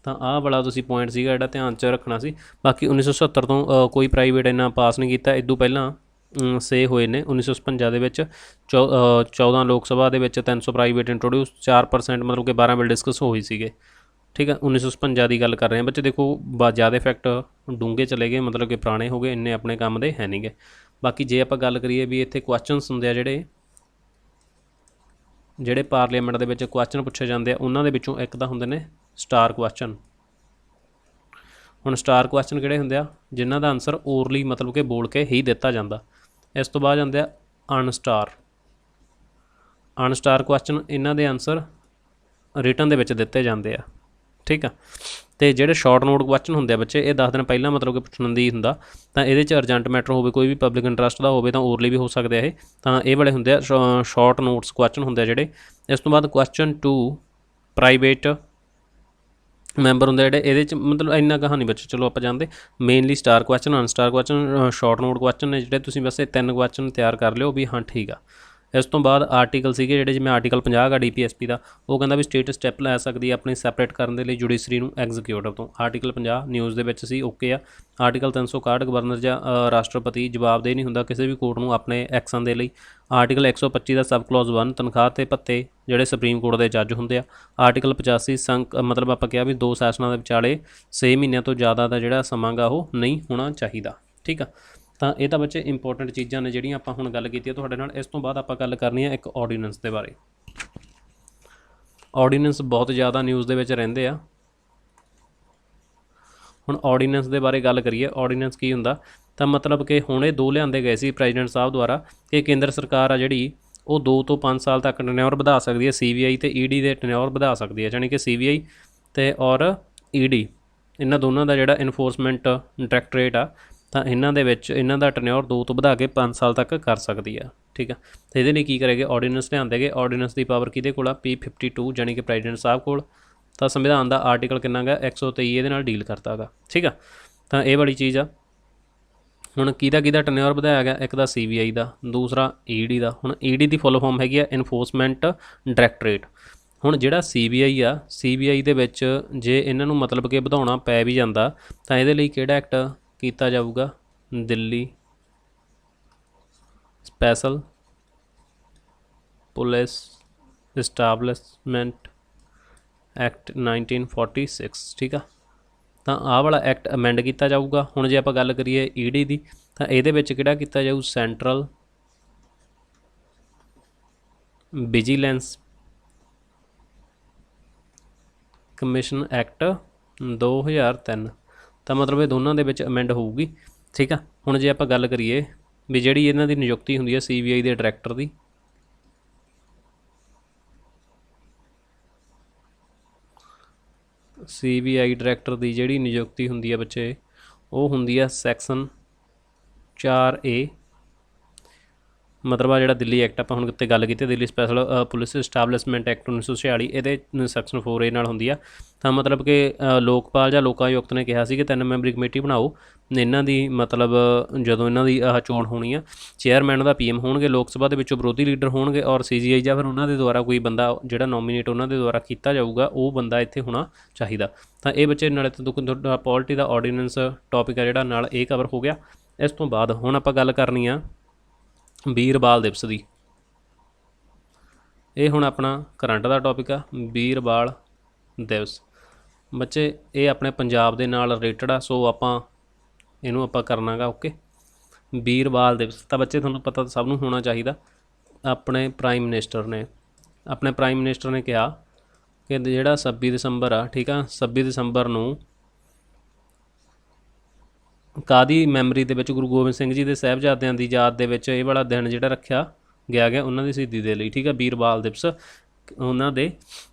Speaker 1: ਤਾਂ ਆਹ ਵਾਲਾ ਤੁਸੀਂ ਪੁਆਇੰਟ ਸੀਗਾ ਜਿਹੜਾ ਧਿਆਨ 'ਚ ਰੱਖਣਾ ਸੀ। ਬਾਕੀ 1970 ਤੋਂ ਕੋਈ ਪ੍ਰਾਈਵੇਟ ਇੰਨਾ ਪਾਸ ਨਹੀਂ ਕੀਤਾ। ਇਦੋਂ ਪਹਿਲਾਂ ਸੇ ਹੋਏ ਨੇ 1956 ਦੇ ਵਿੱਚ 14 ਲੋਕ ਸਭਾ ਦੇ ਵਿੱਚ 300 ਪ੍ਰਾਈਵੇਟ ਇੰਟਰੋਡਿਊਸ, 4% ਮਤਲਬ ਕਿ 12 ਬਿੱਲ ਡਿਸਕਸ ਹੋਈ ਸੀਗੇ। ਠੀਕ ਹੈ, 1956 ਦੀ ਗੱਲ ਕਰ ਰਹੇ ਹਾਂ ਬੱਚੇ। ਦੇਖੋ ਜ਼ਿਆਦਾ ਇਫੈਕਟ ਡੂੰਘੇ ਚਲੇ ਗਏ, ਮਤਲਬ ਕਿ ਪੁਰਾਣੇ ਹੋ ਗਏ, ਇੰਨੇ ਆਪਣੇ ਕੰਮ ਦੇ ਹੈ ਨਹੀਂ ਗੇ। ਬਾਕੀ ਜੇ ਆਪਾਂ ਗੱਲ ਕਰੀਏ ਵੀ ਇੱਥੇ ਕੁਐਸਚਨਸ ਹੁੰਦੇ ਆ ਜਿਹੜੇ ਪਾਰਲੀਮੈਂਟ ਦੇ ਵਿੱਚ ਕੁਐਸਚਨ ਪੁੱਛੇ ਜਾਂਦੇ ਆ, ਉਹਨਾਂ ਦੇ ਵਿੱਚੋਂ ਇੱਕ ਤਾਂ ਹੁੰਦੇ ਨੇ ਸਟਾਰ ਕੁਐਸਚਨ। ਹੁਣ ਸਟਾਰ ਕੁਐਸਚਨ ਕਿਹੜੇ ਹੁੰਦੇ ਆ, ਜਿਨ੍ਹਾਂ ਦਾ ਆਨਸਰ ਓਰਲੀ ਮਤਲਬ ਕਿ ਬੋਲ ਕੇ ਹੀ ਦਿੱਤਾ ਜਾਂਦਾ। ਇਸ ਤੋਂ ਬਾਅਦ ਜਾਂਦੇ ਆ ਅਨਸਟਾਰ। ਅਨਸਟਾਰ ਕੁਐਸਚਨ ਇਹਨਾਂ ਦੇ ਆਨਸਰ ਰਿਟਨ ਦੇ ਵਿੱਚ ਦਿੱਤੇ ਜਾਂਦੇ ਆ, ਠੀਕ ਆ। ਅਤੇ ਜਿਹੜੇ ਸ਼ਾਰਟ ਨੋਟ ਕੁਐਸਚਨ ਹੁੰਦੇ ਆ ਬੱਚੇ, ਇਹ 10 ਦਿਨ ਪਹਿਲਾਂ ਮਤਲਬ ਕਿ ਪੁੱਛਣ ਦੀ ਹੁੰਦਾ, ਤਾਂ ਇਹਦੇ 'ਚ ਅਰਜੈਂਟ ਮੈਟਰ ਹੋਵੇ, ਕੋਈ ਵੀ ਪਬਲਿਕ ਇੰਟਰਸਟ ਦਾ ਹੋਵੇ ਤਾਂ ਓਰਲੀ ਵੀ ਹੋ ਸਕਦੇ ਆ ਇਹ, ਤਾਂ ਇਹ ਵਾਲੇ ਹੁੰਦੇ ਆ ਸ਼ਾਰਟ ਨੋਟਸ ਕੁਐਸਚਨ ਹੁੰਦੇ ਆ ਜਿਹੜੇ। ਇਸ ਤੋਂ ਬਾਅਦ ਕੁਐਸਚਨ 2 ਪ੍ਰਾਈਵੇਟ ਮੈਂਬਰ ਹੁੰਦੇ ਜਿਹੜੇ, ਇਹਦੇ 'ਚ ਮਤਲਬ ਇੰਨਾ ਕਹਾਣੀ ਬੱਚੇ ਚਲੋ ਆਪਾਂ ਜਾਣਦੇ, mainly star question, unstar question, short note question ਨੇ ਜਿਹੜੇ, ਤੁਸੀਂ ਬਸ ਇਹ 3 ਕੁਐਸਚਨ ਤਿਆਰ ਕਰ ਲਿਓ ਵੀ ਹਾਂ ਠੀਕ ਆ। ਇਸ ਤੋਂ ਬਾਅਦ ਆਰਟੀਕਲ ਸੀਗੇ ਜਿਹੜੇ, ਜਿਵੇਂ ਆਰਟੀਕਲ 50 ਗਾ DPSP ਦਾ, ਉਹ ਕਹਿੰਦਾ ਵੀ ਸਟੇਟ ਸਟੈਪ ਲੈ ਸਕਦੀ ਹੈ ਆਪਣੀ ਸੈਪਰੇਟ ਕਰਨ ਦੇ ਲਈ ਜੁਡੀਸ਼ਰੀ ਨੂੰ ਐਗਜ਼ੀਕਿਊਟਿਵ ਤੋਂ। ਆਰਟੀਕਲ 50 ਨਿਊਜ਼ ਦੇ ਵਿੱਚ ਸੀ, ਓਕੇ ਆ। ਆਰਟੀਕਲ 361 ਗਵਰਨਰ ਜਾਂ ਰਾਸ਼ਟਰਪਤੀ ਜਵਾਬਦੇਹ ਨਹੀਂ ਹੁੰਦਾ ਕਿਸੇ ਵੀ ਕੋਰਟ ਨੂੰ ਆਪਣੇ ਐਕਸ਼ਨ ਦੇ ਲਈ। ਆਰਟੀਕਲ 125 ਦਾ ਸਬ ਕਲੌਜ਼ 1 ਤਨਖਾਹ ਤੇ ਭੱਤੇ ਜਿਹੜੇ ਸੁਪਰੀਮ ਕੋਰਟ ਦੇ ਜੱਜ ਹੁੰਦੇ ਆ। ਆਰਟੀਕਲ 85 ਮਤਲਬ ਆਪਾਂ ਕਿਹਾ ਵੀ 2 ਸੈਸ਼ਨਾਂ ਦੇ ਵਿਚਾਲੇ 6 ਮਹੀਨਿਆਂ ਤੋਂ ਜ਼ਿਆਦਾ ਦਾ ਜਿਹੜਾ ਸਮਾਂ ਗਾ ਉਹ ਨਹੀਂ ਹੋਣਾ ਚਾਹੀਦਾ, ਠੀਕ ਆ। ਤਾਂ ਇਹ ਤਾਂ ਬੱਚੇ ਇੰਪੋਰਟੈਂਟ ਚੀਜ਼ਾਂ ਨੇ ਜਿਹੜੀਆਂ ਆਪਾਂ ਹੁਣ ਗੱਲ ਕੀਤੀ ਹੈ ਤੁਹਾਡੇ ਨਾਲ। ਇਸ ਤੋਂ ਬਾਅਦ ਆਪਾਂ ਗੱਲ ਕਰਨੀ ਹੈ ਇੱਕ ਆਰਡੀਨੈਂਸ ਦੇ ਬਾਰੇ। ਆਰਡੀਨੈਂਸ ਬਹੁਤ ਜ਼ਿਆਦਾ ਨਿਊਜ਼ ਦੇ ਵਿੱਚ ਰਹਿੰਦੇ ਆ। ਹੁਣ ਆਰਡੀਨੈਂਸ ਦੇ ਬਾਰੇ ਗੱਲ ਕਰੀਏ, ਆਰਡੀਨੈਂਸ ਕੀ ਹੁੰਦਾ, ਤਾਂ ਮਤਲਬ ਕਿ ਹੁਣ ਇਹ 2 ਲਿਆਂਦੇ ਗਏ ਸੀ ਪ੍ਰੈਜ਼ੀਡੈਂਟ ਸਾਹਿਬ ਦੁਆਰਾ ਕਿ ਕੇਂਦਰ ਸਰਕਾਰ ਆ ਜਿਹੜੀ ਉਹ 2 ਤੋਂ 5 ਸਾਲ ਤੱਕ ਟਨਿਓਰ ਵਧਾ ਸਕਦੀ ਹੈ, CBI ਅਤੇ ED ਦੇ ਟਨਿਓਰ ਵਧਾ ਸਕਦੀ ਹੈ, ਯਾਨੀ ਕਿ CBI ਅਤੇ ਔਰ ED ਇਹਨਾਂ ਦੋਨਾਂ ਦਾ ਜਿਹੜਾ ਇਨਫੋਰਸਮੈਂਟ ਡਾਇਰੈਕਟਰੇਟ ਆ, ਤਾਂ ਇਹਨਾਂ ਦੇ ਵਿੱਚ ਇਹਨਾਂ ਦਾ ਟਨਿਓਰ 2 ਤੋਂ ਵਧਾ ਕੇ 5 ਸਾਲ ਤੱਕ ਕਰ ਸਕਦੀ ਆ, ਠੀਕ ਆ। ਅਤੇ ਇਹਦੇ ਲਈ ਕੀ ਕਰੇਗੇ, ਆਰਡੀਨੈਂਸ ਲਿਆਂਦੇ ਗਏ। ਆਰਡੀਨੈਂਸ ਦੀ ਪਾਵਰ ਕਿਹਦੇ ਕੋਲ ਆ, P52 ਯਾਨੀ ਕਿ ਪ੍ਰੈਜ਼ੀਡੈਂਟ ਸਾਹਿਬ ਕੋਲ। ਤਾਂ ਸੰਵਿਧਾਨ ਦਾ ਆਰਟੀਕਲ ਕਿੰਨਾ ਗਾ, 123 ਇਹਦੇ ਨਾਲ ਡੀਲ ਕਰਤਾ ਗਾ, ਠੀਕ ਆ। ਤਾਂ ਇਹ ਵਾਲੀ ਚੀਜ਼ ਆ। ਹੁਣ ਕਿਹਦਾ ਟਨਿਓਰ ਵਧਾਇਆ ਗਿਆ, ਇੱਕ ਦਾ CBI ਦਾ, ਦੂਸਰਾ ED ਦਾ। ਹੁਣ ED ਦੀ ਫੁੱਲ ਫਾਰਮ ਹੈਗੀ ਆ ਇਨਫੋਰਸਮੈਂਟ ਡਾਇਰੈਕਟਰੇਟ। ਹੁਣ ਜਿਹੜਾ CBI ਆ, CBI ਦੇ ਵਿੱਚ ਜੇ ਇਹਨਾਂ ਨੂੰ ਮਤਲਬ ਕਿ ਵਧਾਉਣਾ ਪੈ ਵੀ ਜਾਂਦਾ ਤਾਂ ਇਹਦੇ ਲਈ ਕਿਹੜਾ ਐਕਟ ਕੀਤਾ ਜਾਊਗਾ, ਦਿੱਲੀ ਸਪੈਸ਼ਲ ਪੁਲਿਸ ਇਸਟੈਬਲਿਸ਼ਮੈਂਟ ਐਕਟ 1946, ਠੀਕ ਆ। ਤਾਂ ਆਹ ਵਾਲਾ ਐਕਟ ਅਮੈਂਡ ਕੀਤਾ ਜਾਊਗਾ। ਹੁਣ ਜੇ ਆਪਾਂ ਗੱਲ ਕਰੀਏ ED ਦੀ, ਤਾਂ ਇਹਦੇ ਵਿੱਚ ਕਿਹੜਾ ਕੀਤਾ ਜਾਊ, ਸੈਂਟਰਲ ਵਿਜੀਲੈਂਸ ਕਮਿਸ਼ਨ ਐਕਟ 2003। ਤਾਂ ਮਤਲਬ ਇਹ ਦੋਨਾਂ ਦੇ ਵਿੱਚ ਅਮੈਂਡ ਹੋਊਗੀ, ਠੀਕ ਆ। ਹੁਣ ਜੇ ਆਪਾਂ ਗੱਲ ਕਰੀਏ ਵੀ ਜਿਹੜੀ ਇਹਨਾਂ ਦੀ ਨਿਯੁਕਤੀ ਹੁੰਦੀ ਹੈ CBI ਦੇ ਡਾਇਰੈਕਟਰ ਦੀ, CBI ਡਾਇਰੈਕਟਰ ਦੀ ਜਿਹੜੀ ਨਿਯੁਕਤੀ ਹੁੰਦੀ ਹੈ ਬੱਚੇ, ਉਹ ਹੁੰਦੀ ਆ ਸੈਕਸ਼ਨ 4A। ਮਤਲਬ ਆ ਜਿਹੜਾ ਦਿੱਲੀ ਐਕਟ ਆਪਾਂ ਹੁਣ ਕਿਤੇ ਗੱਲ ਕੀਤੀ, ਦਿੱਲੀ ਸਪੈਸ਼ਲ ਪੁਲਿਸ ਇਸਟੈਬਲਿਸ਼ਮੈਂਟ ਐਕਟ 1946, ਇਹਦੇ ਸੈਕਸ਼ਨ 4A ਨਾਲ ਹੁੰਦੀ ਆ। ਤਾਂ ਮਤਲਬ ਕਿ ਲੋਕਪਾਲ ਜਾਂ ਲੋਕਾਯੁਕਤ ਨੇ ਕਿਹਾ ਸੀ ਕਿ 3 ਮੈਂਬਰੀ ਕਮੇਟੀ ਬਣਾਓ ਇਹਨਾਂ ਦੀ, ਮਤਲਬ ਜਦੋਂ ਇਹਨਾਂ ਦੀ ਚੋਣ ਹੋਣੀ ਆ, ਚੇਅਰਮੈਨ ਦਾ PM ਹੋਣਗੇ, ਲੋਕ ਸਭਾ ਦੇ ਵਿੱਚੋਂ ਵਿਰੋਧੀ ਲੀਡਰ ਹੋਣਗੇ, ਔਰ CGI ਜਾਂ ਫਿਰ ਉਹਨਾਂ ਦੇ ਦੁਆਰਾ ਕੋਈ ਬੰਦਾ ਜਿਹੜਾ ਨੋਮੀਨੇਟ ਉਹਨਾਂ ਦੇ ਦੁਆਰਾ ਕੀਤਾ ਜਾਊਗਾ, ਉਹ ਬੰਦਾ ਇੱਥੇ ਹੋਣਾ ਚਾਹੀਦਾ। ਤਾਂ ਇਹ ਬੱਚੇ ਨਾਲੇ ਤਾਂ ਪੋਲਿਟੀ ਦਾ ਆਰਡੀਨੈਂਸ ਟੌਪਿਕ ਆ ਜਿਹੜਾ ਨਾਲ ਇਹ ਕਵਰ ਹੋ ਗਿਆ। ਇਸ ਤੋਂ ਬਾਅਦ ਹੁਣ ਆਪਾਂ ਗੱਲ ਕਰਨੀ ਆ ਵੀਰ ਬਾਲ ਦਿਵਸ ਦੀ। ਇਹ ਹੁਣ ਆਪਣਾ ਕਰੰਟ ਦਾ ਟੌਪਿਕ ਆ, ਵੀਰ ਬਾਲ ਦਿਵਸ। ਬੱਚੇ ਇਹ ਆਪਣੇ ਪੰਜਾਬ ਦੇ ਨਾਲ ਰਿਲੇਟਡ ਆ, ਸੋ ਆਪਾਂ ਇਹਨੂੰ ਆਪਾਂ ਕਰਨਾ ਗਾ, ਓਕੇ। ਵੀਰ ਬਾਲ ਦਿਵਸ ਤਾਂ ਬੱਚੇ ਤੁਹਾਨੂੰ ਪਤਾ ਸਭ ਨੂੰ ਹੋਣਾ ਚਾਹੀਦਾ। ਆਪਣੇ ਪ੍ਰਾਈਮ ਮਿਨਿਸਟਰ ਨੇ ਕਿਹਾ ਕਿ ਜਿਹੜਾ 26 ਦਸੰਬਰ ਆ, ਠੀਕ ਆ, 26 ਦਸੰਬਰ ਨੂੰ ਕਾਹਦੀ ਮੈਮਰੀ ਦੇ ਵਿੱਚ, ਗੁਰੂ ਗੋਬਿੰਦ ਸਿੰਘ ਜੀ ਦੇ ਸਾਹਿਬਜ਼ਾਦਿਆਂ ਦੀ ਯਾਦ ਦੇ ਵਿੱਚ ਇਹ ਵਾਲਾ ਦਿਨ ਜਿਹੜਾ ਰੱਖਿਆ ਗਿਆ ਉਹਨਾਂ ਦੀ ਸ਼ਹੀਦੀ ਦੇ ਲਈ, ਠੀਕ ਆ। ਵੀਰ ਬਾਲ ਦਿਵਸ ਉਹਨਾਂ ਦੇ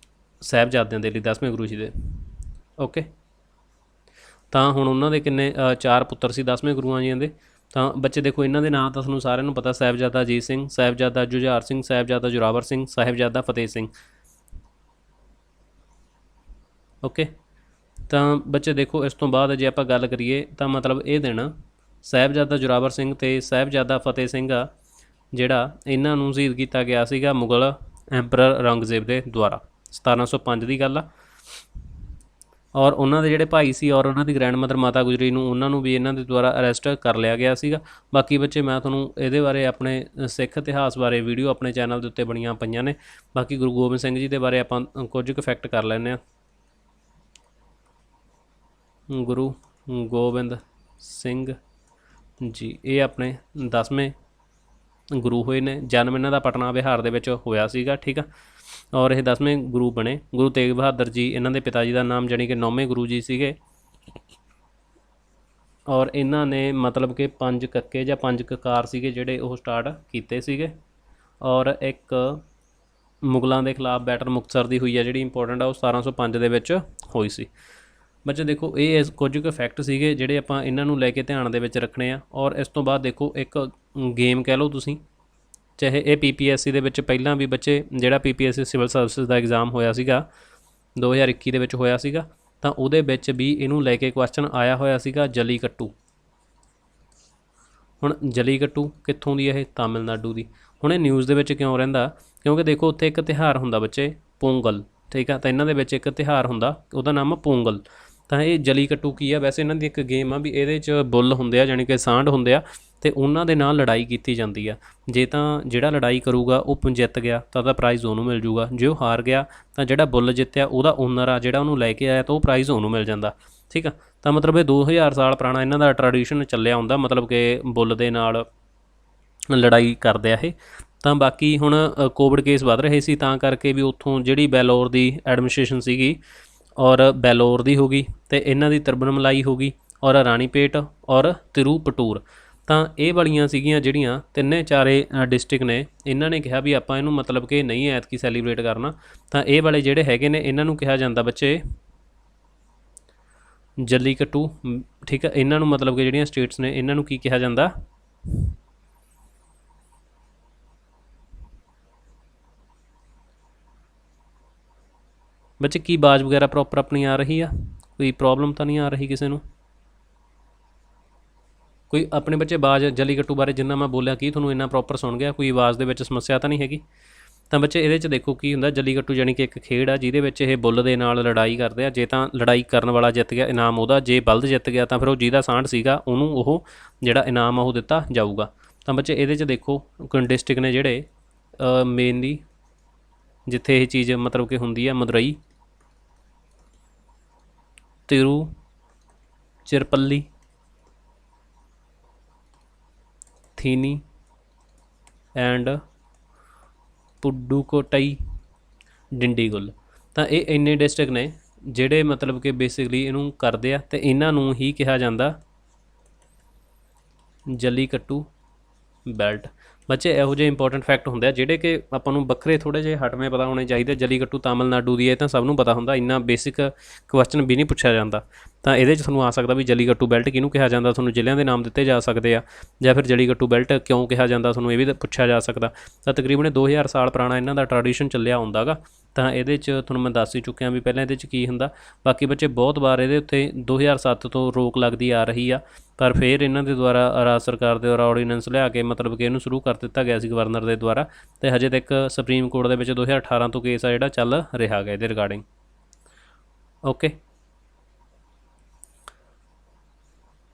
Speaker 1: ਸਾਹਿਬਜ਼ਾਦਿਆਂ ਦੇ ਲਈ, 10ਵੇਂ ਗੁਰੂ ਜੀ ਦੇ, ਓਕੇ। ਤਾਂ ਹੁਣ ਉਹਨਾਂ ਦੇ ਕਿੰਨੇ 4 ਪੁੱਤਰ ਸੀ 10ਵੇਂ ਗੁਰੂਆਂ ਜੀਆਂ ਦੇ। ਤਾਂ ਬੱਚੇ ਦੇਖੋ ਇਹਨਾਂ ਦੇ ਨਾਂ ਤਾਂ ਤੁਹਾਨੂੰ ਸਾਰਿਆਂ ਨੂੰ ਪਤਾ, ਸਾਹਿਬਜ਼ਾਦਾ ਅਜੀਤ ਸਿੰਘ, ਸਾਹਿਬਜ਼ਾਦਾ ਜੁਝਾਰ ਸਿੰਘ, ਸਾਹਿਬਜ਼ਾਦਾ ਜ਼ੋਰਾਵਰ ਸਿੰਘ, ਸਾਹਿਬਜ਼ਾਦਾ ਫਤਿਹ ਸਿੰਘ, ਓਕੇ। ਤਾਂ ਬੱਚੇ ਦੇਖੋ ਇਸ ਤੋਂ ਬਾਅਦ ਜੇ ਆਪਾਂ ਗੱਲ ਕਰੀਏ ਤਾਂ ਮਤਲਬ ਇਹ ਦਿਨ ਸਾਹਿਬਜ਼ਾਦਾ ਜ਼ੋਰਾਵਰ ਸਿੰਘ ਅਤੇ ਸਾਹਿਬਜ਼ਾਦਾ ਫਤਿਹ ਸਿੰਘ ਆ ਜਿਹੜਾ, ਇਹਨਾਂ ਨੂੰ ਸ਼ਹੀਦ ਕੀਤਾ ਗਿਆ ਸੀਗਾ ਮੁਗਲ ਐਂਪਰਰ ਔਰੰਗਜ਼ੇਬ ਦੇ ਦੁਆਰਾ, 1705 ਦੀ ਗੱਲ ਆ। ਔਰ ਉਹਨਾਂ ਦੇ ਜਿਹੜੇ ਭਾਈ ਸੀ ਔਰ ਉਹਨਾਂ ਦੀ ਗ੍ਰੈਂਡ ਮਦਰ ਮਾਤਾ ਗੁਜਰੀ ਨੂੰ, ਉਹਨਾਂ ਨੂੰ ਵੀ ਇਹਨਾਂ ਦੇ ਦੁਆਰਾ ਅਰੈਸਟ ਕਰ ਲਿਆ ਗਿਆ ਸੀਗਾ। ਬਾਕੀ ਬੱਚੇ ਮੈਂ ਤੁਹਾਨੂੰ ਇਹਦੇ ਬਾਰੇ, ਆਪਣੇ ਸਿੱਖ ਇਤਿਹਾਸ ਬਾਰੇ ਵੀਡੀਓ ਆਪਣੇ ਚੈਨਲ ਦੇ ਉੱਤੇ ਬਣੀਆਂ ਪਈਆਂ ਨੇ। ਬਾਕੀ ਗੁਰੂ ਗੋਬਿੰਦ ਸਿੰਘ ਜੀ ਦੇ ਬਾਰੇ ਆਪਾਂ ਕੁਝ ਕੁ ਫੈਕਟ ਕਰ ਲੈਂਦੇ ਹਾਂ। ਗੁਰੂ ਗੋਬਿੰਦ ਸਿੰਘ ਜੀ ਇਹ ਆਪਣੇ 10ਵੇਂ ਗੁਰੂ ਹੋਏ ਨੇ। ਜਨਮ ਇਹਨਾਂ ਦਾ ਪਟਨਾ ਬਿਹਾਰ ਦੇ ਵਿੱਚ ਹੋਇਆ ਸੀਗਾ, ਠੀਕ ਆ। ਔਰ ਇਹ 10ਵੇਂ ਗੁਰੂ ਬਣੇ। ਗੁਰੂ ਤੇਗ ਬਹਾਦਰ ਜੀ ਇਹਨਾਂ ਦੇ ਪਿਤਾ ਜੀ ਦਾ ਨਾਮ, ਜਾਣੀ ਕਿ 9ਵੇਂ ਗੁਰੂ ਜੀ ਸੀਗੇ। ਔਰ ਇਹਨਾਂ ਨੇ ਮਤਲਬ ਕਿ 5 ਕੱਕੇ ਜਾਂ 5 ਕਕਾਰ ਸੀਗੇ ਜਿਹੜੇ ਉਹ ਸਟਾਰਟ ਕੀਤੇ ਸੀਗੇ। ਔਰ ਇੱਕ ਮੁਗਲਾਂ ਦੇ ਖਿਲਾਫ ਬੈਟਲ ਮੁਕਤਸਰ ਦੀ ਹੋਈ ਆ ਜਿਹੜੀ ਇੰਪੋਰਟੈਂਟ ਆ, ਉਹ 1705 ਦੇ ਵਿੱਚ ਹੋਈ ਸੀ। ਬੱਚੇ ਦੇਖੋ ਇਹ ਕੁਝ ਕੁ ਫੈਕਟ ਸੀਗੇ ਜਿਹੜੇ ਆਪਾਂ ਇਹਨਾਂ ਨੂੰ ਲੈ ਕੇ ਧਿਆਨ ਦੇ ਵਿੱਚ ਰੱਖਣੇ ਆ। ਔਰ ਇਸ ਤੋਂ ਬਾਅਦ ਦੇਖੋ ਇੱਕ ਗੇਮ ਕਹਿ ਲਓ ਤੁਸੀਂ, ਚਾਹੇ ਇਹ PPSC ਦੇ ਵਿੱਚ ਪਹਿਲਾਂ ਵੀ ਬੱਚੇ ਜਿਹੜਾ PPSC ਸਿਵਲ ਸਰਵਿਸਿਜ਼ ਦਾ ਐਗਜ਼ਾਮ ਹੋਇਆ ਸੀਗਾ 2021 ਦੇ ਵਿੱਚ ਹੋਇਆ ਸੀਗਾ, ਤਾਂ ਉਹਦੇ ਵਿੱਚ ਵੀ ਇਹਨੂੰ ਲੈ ਕੇ ਕੁਐਸਚਨ ਆਇਆ ਹੋਇਆ ਸੀਗਾ ਜਲੀਕੱਟੂ। ਹੁਣ ਜਲੀਕੱਟੂ ਕਿੱਥੋਂ ਦੀ ਇਹ? ਤਾਮਿਲਨਾਡੂ ਦੀ। ਹੁਣ ਇਹ ਨਿਊਜ਼ ਦੇ ਵਿੱਚ ਕਿਉਂ ਰਹਿੰਦਾ? ਕਿਉਂਕਿ ਦੇਖੋ ਉੱਥੇ ਇੱਕ ਤਿਉਹਾਰ ਹੁੰਦਾ ਬੱਚੇ ਪੋਂਗਲ, ਠੀਕ ਆ, ਤਾਂ ਇਹਨਾਂ ਦੇ ਵਿੱਚ ਇੱਕ ਤਿਉਹਾਰ ਹੁੰਦਾ ਉਹਦਾ ਨਾਮ ਆ ਪੋਂਗਲ। ਤਾਂ ਇਹ ਜਲੀਕੱਟੂ ਕੀ ਆ? ਵੈਸੇ ਇਹਨਾਂ ਦੀ ਇੱਕ ਗੇਮ ਆ ਵੀ ਇਹਦੇ 'ਚ ਬੁੱਲ ਹੁੰਦੇ ਆ, ਜਾਣੀ ਕਿ ਸਾਂਢ ਹੁੰਦੇ ਆ, ਅਤੇ ਉਹਨਾਂ ਦੇ ਨਾਲ ਲੜਾਈ ਕੀਤੀ ਜਾਂਦੀ ਆ। ਜੇ ਤਾਂ ਜਿਹੜਾ ਲੜਾਈ ਕਰੂਗਾ ਉਹ ਜਿੱਤ ਗਿਆ ਤਾਂ ਉਹਦਾ ਪ੍ਰਾਈਜ਼ ਉਹਨੂੰ ਮਿਲ ਜੂਗਾ, ਜੇ ਉਹ ਹਾਰ ਗਿਆ ਤਾਂ ਜਿਹੜਾ ਬੁੱਲ ਜਿੱਤਿਆ ਉਹਦਾ ਓਨਰ ਆ ਜਿਹੜਾ ਉਹਨੂੰ ਲੈ ਕੇ ਆਇਆ ਤਾਂ ਉਹ ਪ੍ਰਾਈਜ਼ ਉਹਨੂੰ ਮਿਲ ਜਾਂਦਾ, ਠੀਕ ਆ। ਤਾਂ ਮਤਲਬ ਇਹ 2000 ਸਾਲ ਪੁਰਾਣਾ ਇਹਨਾਂ ਦਾ ਟਰੈਡੀਸ਼ਨ ਚੱਲਿਆ ਹੁੰਦਾ, ਮਤਲਬ ਕਿ ਬੁੱਲ ਦੇ ਨਾਲ ਲੜਾਈ ਕਰਦੇ ਆ ਇਹ। ਤਾਂ ਬਾਕੀ ਹੁਣ ਕੋਵਿਡ ਕੇਸ ਵੱਧ ਰਹੇ ਸੀ ਤਾਂ ਕਰਕੇ ਵੀ ਉੱਥੋਂ ਜਿਹੜੀ ਬੈਲੋਰ ਦੀ ਐਡਮਿਨਿਸਟ੍ਰੇਸ਼ਨ ਸੀਗੀ ਔਰ ਬੈਲੋਰ ਦੀ ਹੋ ਗਈ, ਅਤੇ ਇਹਨਾਂ ਦੀ ਤਿਰੁਵੰਨਮਲਾਈ ਹੋ ਗਈ, ਔਰ ਰਾਣੀਪੇਟ ਔਰ ਤਿਰੂਪਟੂਰ। ਤਾਂ ਇਹ ਵਾਲੀਆਂ ਸੀਗੀਆਂ ਜਿਹੜੀਆਂ ਤਿੰਨੇ ਚਾਰੇ ਡਿਸਟ੍ਰਿਕਟ ਨੇ, ਇਹਨਾਂ ਨੇ ਕਿਹਾ ਵੀ ਆਪਾਂ ਇਹਨੂੰ ਮਤਲਬ ਕਿ ਨਹੀਂ ਐਤਕੀ ਸੈਲੀਬ੍ਰੇਟ ਕਰਨਾ। ਤਾਂ ਇਹ ਵਾਲੇ ਜਿਹੜੇ ਹੈਗੇ ਨੇ ਇਹਨਾਂ ਨੂੰ ਕਿਹਾ ਜਾਂਦਾ ਬੱਚੇ ਜਲੀਕੱਟੂ, ਠੀਕ ਆ। ਇਹਨਾਂ ਨੂੰ ਮਤਲਬ ਕਿ ਜਿਹੜੀਆਂ ਸਟੇਟਸ ਨੇ ਇਹਨਾਂ ਨੂੰ ਕੀ ਕਿਹਾ ਜਾਂਦਾ? ਬੱਚੇ ਕੀ ਆਵਾਜ਼ ਵਗੈਰਾ ਪ੍ਰੋਪਰ ਆਪਣੀ ਆ ਰਹੀ ਆ? ਕੋਈ ਪ੍ਰੋਬਲਮ ਤਾਂ ਨਹੀਂ ਆ ਰਹੀ ਕਿਸੇ ਨੂੰ? ਕੋਈ ਆਪਣੇ ਬੱਚੇ ਆਵਾਜ਼ ਜਲੀਕੱਟੂ ਬਾਰੇ ਜਿੰਨਾ ਮੈਂ ਬੋਲਿਆ ਕੀ ਤੁਹਾਨੂੰ ਇੰਨਾ ਪ੍ਰੋਪਰ ਸੁਣ ਗਿਆ? ਕੋਈ ਆਵਾਜ਼ ਦੇ ਵਿੱਚ ਸਮੱਸਿਆ ਤਾਂ ਨਹੀਂ ਹੈਗੀ? ਤਾਂ ਬੱਚੇ ਇਹਦੇ 'ਚ ਦੇਖੋ ਕੀ ਹੁੰਦਾ, ਜਲੀਕੱਟੂ ਜਾਣੀ ਕਿ ਇੱਕ ਖੇਡ ਆ ਜਿਹਦੇ ਵਿੱਚ ਇਹ ਬੁੱਲ ਦੇ ਨਾਲ ਲੜਾਈ ਕਰਦੇ ਆ। ਜੇ ਤਾਂ ਲੜਾਈ ਕਰਨ ਵਾਲਾ ਜਿੱਤ ਗਿਆ ਇਨਾਮ ਉਹਦਾ, ਜੇ ਬਲਦ ਜਿੱਤ ਗਿਆ ਤਾਂ ਫਿਰ ਉਹ ਜਿਹਦਾ ਸਾਂਢ ਸੀਗਾ ਉਹਨੂੰ ਉਹ ਜਿਹੜਾ ਇਨਾਮ ਆ ਉਹ ਦਿੱਤਾ ਜਾਊਗਾ। ਤਾਂ ਬੱਚੇ ਇਹਦੇ 'ਚ ਦੇਖੋ ਡਿਸਟ੍ਰਿਕਟ ਨੇ ਜਿਹੜੇ ਮੇਨਲੀ ਜਿੱਥੇ ਇਹ ਚੀਜ਼ ਮਤਲਬ ਕਿ ਹੁੰਦੀ ਆ, ਮਦੁਰਈ, ਤਿਰੂਚਿਰਾਪੱਲੀ, ਥੀਨੀ ਐਂਡ ਪੁਡੁਕੋਟਈ, ਡਿੰਡੀਗੁਲ। ਤਾਂ ਇਹ ਇੰਨੇ ਡਿਸਟ੍ਰਿਕਟ ਨੇ ਜਿਹੜੇ ਮਤਲਬ ਕਿ ਬੇਸਿਕਲੀ ਇਹਨੂੰ ਕਰਦੇ ਆ, ਅਤੇ ਇਹਨਾਂ ਨੂੰ ਹੀ ਕਿਹਾ ਜਾਂਦਾ ਜਲੀਕੱਟੂ ਬੈਲਟ। ਬੱਚੇ ਇਹੋ ਜਿਹੇ ਇੰਪੋਰਟੈਂਟ ਫੈਕਟ ਹੁੰਦੇ ਆ ਜਿਹੜੇ ਕਿ ਆਪਾਂ ਨੂੰ ਵੱਖਰੇ ਥੋੜ੍ਹੇ ਜਿਹੇ ਹਟਵੇਂ ਪਤਾ ਹੋਣੇ ਚਾਹੀਦੇ। ਜਲੀਕੱਟੂ ਤਾਮਿਲਨਾਡੂ ਦੀ ਇਹ ਤਾਂ ਸਭ ਨੂੰ ਪਤਾ ਹੁੰਦਾ, ਇੰਨਾ ਬੇਸਿਕ ਕੁਐਸਚਨ ਵੀ ਨਹੀਂ ਪੁੱਛਿਆ ਜਾਂਦਾ। ਤਾਂ ਇਹਦੇ 'ਚ ਤੁਹਾਨੂੰ ਆ ਸਕਦਾ ਵੀ ਜਲੀਕੱਟੂ ਬੈਲਟ ਕਿਹਨੂੰ ਕਿਹਾ ਜਾਂਦਾ, ਤੁਹਾਨੂੰ ਜ਼ਿਲ੍ਹਿਆਂ ਦੇ ਨਾਮ ਦਿੱਤੇ ਜਾ ਸਕਦੇ ਆ, ਜਾਂ ਫਿਰ ਜਲੀਕੱਟੂ ਬੈਲਟ ਕਿਉਂ ਕਿਹਾ ਜਾਂਦਾ ਤੁਹਾਨੂੰ ਇਹ ਵੀ ਪੁੱਛਿਆ ਜਾ ਸਕਦਾ। ਤਾਂ ਤਕਰੀਬਨ 2000 ਸਾਲ ਪੁਰਾਣਾ ਇਹਨਾਂ ਦਾ ਟਰੈਡੀਸ਼ਨ ਚੱਲਿਆ ਹੁੰਦਾ ਗਾ। ਤਾਂ ਇਹਦੇ 'ਚ ਤੁਹਾਨੂੰ ਮੈਂ ਦੱਸ ਹੀ ਚੁੱਕਿਆ ਵੀ ਪਹਿਲਾਂ ਇਹਦੇ 'ਚ ਕੀ ਹੁੰਦਾ। ਬਾਕੀ ਬੱਚੇ ਬਹੁਤ ਵਾਰ ਇਹਦੇ ਉੱਤੇ 2007 ਤੋਂ ਰੋਕ ਲੱਗਦੀ ਆ ਰਹੀ ਆ, ਪਰ ਫਿਰ ਇਹਨਾਂ ਦੇ ਦੁਆਰਾ ਰਾਜ ਸਰਕਾਰ ਦੇ ਦੁਆਰਾ ਆਰਡੀਨੈਂਸ ਲਿਆ ਕੇ ਮਤਲਬ ਕਿ ਇਹਨੂੰ ਸ਼ੁਰੂ ਕਰ ਦਿੱਤਾ ਗਿਆ ਸੀ ਗਵਰਨਰ ਦੇ ਦੁਆਰਾ, ਅਤੇ ਹਜੇ ਤੱਕ ਸੁਪਰੀਮ ਕੋਰਟ ਦੇ ਵਿੱਚ 2018 ਤੋਂ ਕੇਸ ਆ ਜਿਹੜਾ ਚੱਲ ਰਿਹਾ ਗਾ ਇਹਦੇ ਰਿਗਾਰਡਿੰਗ। ਓਕੇ,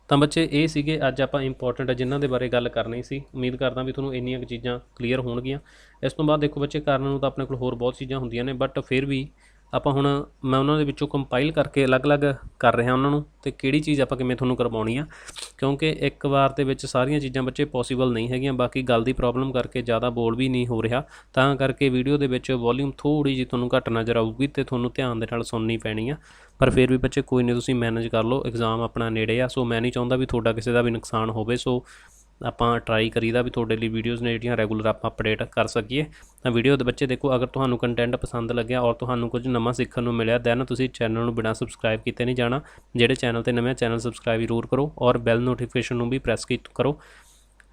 Speaker 1: ਤਾਂ ਬੱਚੇ ਇਹ ਸੀਗੇ ਅੱਜ ਆਪਾਂ ਇੰਪੋਰਟੈਂਟ ਜਿਨ੍ਹਾਂ ਦੇ ਬਾਰੇ ਗੱਲ ਕਰਨੀ ਸੀ। ਉਮੀਦ ਕਰਦਾ ਵੀ ਤੁਹਾਨੂੰ ਇੰਨੀਆਂ ਕੁ ਚੀਜ਼ਾਂ ਕਲੀਅਰ ਹੋਣਗੀਆਂ। ਇਸ ਤੋਂ ਬਾਅਦ ਦੇਖੋ ਬੱਚੇ ਕਰਨ ਨੂੰ ਤਾਂ ਆਪਣੇ ਕੋਲ ਹੋਰ ਬਹੁਤ ਚੀਜ਼ਾਂ ਹੁੰਦੀਆਂ ਨੇ, ਬਟ ਫਿਰ ਵੀ ਆਪਾਂ ਹੁਣ ਮੈਂ ਉਹਨਾਂ ਦੇ ਵਿੱਚੋਂ ਕੰਪਾਈਲ ਕਰਕੇ ਅਲੱਗ-ਅਲੱਗ ਕਰ ਰਿਹਾ ਉਹਨਾਂ ਨੂੰ, ਅਤੇ ਕਿਹੜੀ ਚੀਜ਼ ਆਪਾਂ ਕਿਵੇਂ ਤੁਹਾਨੂੰ ਕਰਵਾਉਣੀ ਆ, ਕਿਉਂਕਿ ਇੱਕ ਵਾਰ ਦੇ ਵਿੱਚ ਸਾਰੀਆਂ ਚੀਜ਼ਾਂ ਬੱਚੇ ਪੋਸੀਬਲ ਨਹੀਂ ਹੈਗੀਆਂ। ਬਾਕੀ ਗੱਲ ਦੀ ਪ੍ਰੋਬਲਮ ਕਰਕੇ ਜ਼ਿਆਦਾ ਬੋਲ ਵੀ ਨਹੀਂ ਹੋ ਰਿਹਾ, ਤਾਂ ਕਰਕੇ ਵੀਡੀਓ ਦੇ ਵਿੱਚ ਵੋਲੀਅਮ ਥੋੜ੍ਹੀ ਜਿਹੀ ਤੁਹਾਨੂੰ ਘੱਟ ਨਜ਼ਰ ਆਊਗੀ ਅਤੇ ਤੁਹਾਨੂੰ ਧਿਆਨ ਦੇ ਨਾਲ ਸੁਣਨੀ ਪੈਣੀ ਆ। ਪਰ ਫਿਰ ਵੀ ਬੱਚੇ ਕੋਈ ਨਹੀਂ, ਤੁਸੀਂ ਮੈਨੇਜ ਕਰ ਲਓ, ਐਗਜ਼ਾਮ ਆਪਣਾ ਨੇੜੇ ਆ। ਸੋ ਮੈਂ ਨਹੀਂ ਚਾਹੁੰਦਾ ਵੀ ਤੁਹਾਡਾ ਕਿਸੇ ਦਾ ਵੀ ਨੁਕਸਾਨ ਹੋਵੇ। ਸੋ ਆਪਾਂ ਟਰਾਈ ਕਰੀਦਾ ਵੀ ਤੁਹਾਡੇ ਲਈ ਵੀਡੀਓਜ਼ ਨੇ ਜਿਹੜੀਆਂ ਰੈਗੂਲਰ ਆਪਾਂ ਅਪਡੇਟ ਕਰ ਸਕੀਏ। ਤਾਂ ਵੀਡੀਓ ਦੇ ਬੱਚੇ ਦੇਖੋ, ਅਗਰ ਤੁਹਾਨੂੰ ਕੰਟੈਂਟ ਪਸੰਦ ਲੱਗਿਆ ਔਰ ਤੁਹਾਨੂੰ ਕੁਝ ਨਵਾਂ ਸਿੱਖਣ ਨੂੰ ਮਿਲਿਆ, ਦੈਨ ਤੁਸੀਂ ਚੈਨਲ ਨੂੰ ਬਿਨਾਂ ਸਬਸਕ੍ਰਾਈਬ ਕੀਤੇ ਨਹੀਂ ਜਾਣਾ। ਜਿਹੜੇ ਚੈਨਲ 'ਤੇ ਨਵੇਂ ਚੈਨਲ ਸਬਸਕ੍ਰਾਈਬ ਜ਼ਰੂਰ ਕਰੋ, ਔਰ ਬੈਲ ਨੋਟੀਫਿਕੇਸ਼ਨ ਨੂੰ ਵੀ ਪ੍ਰੈਸ ਕਰੋ।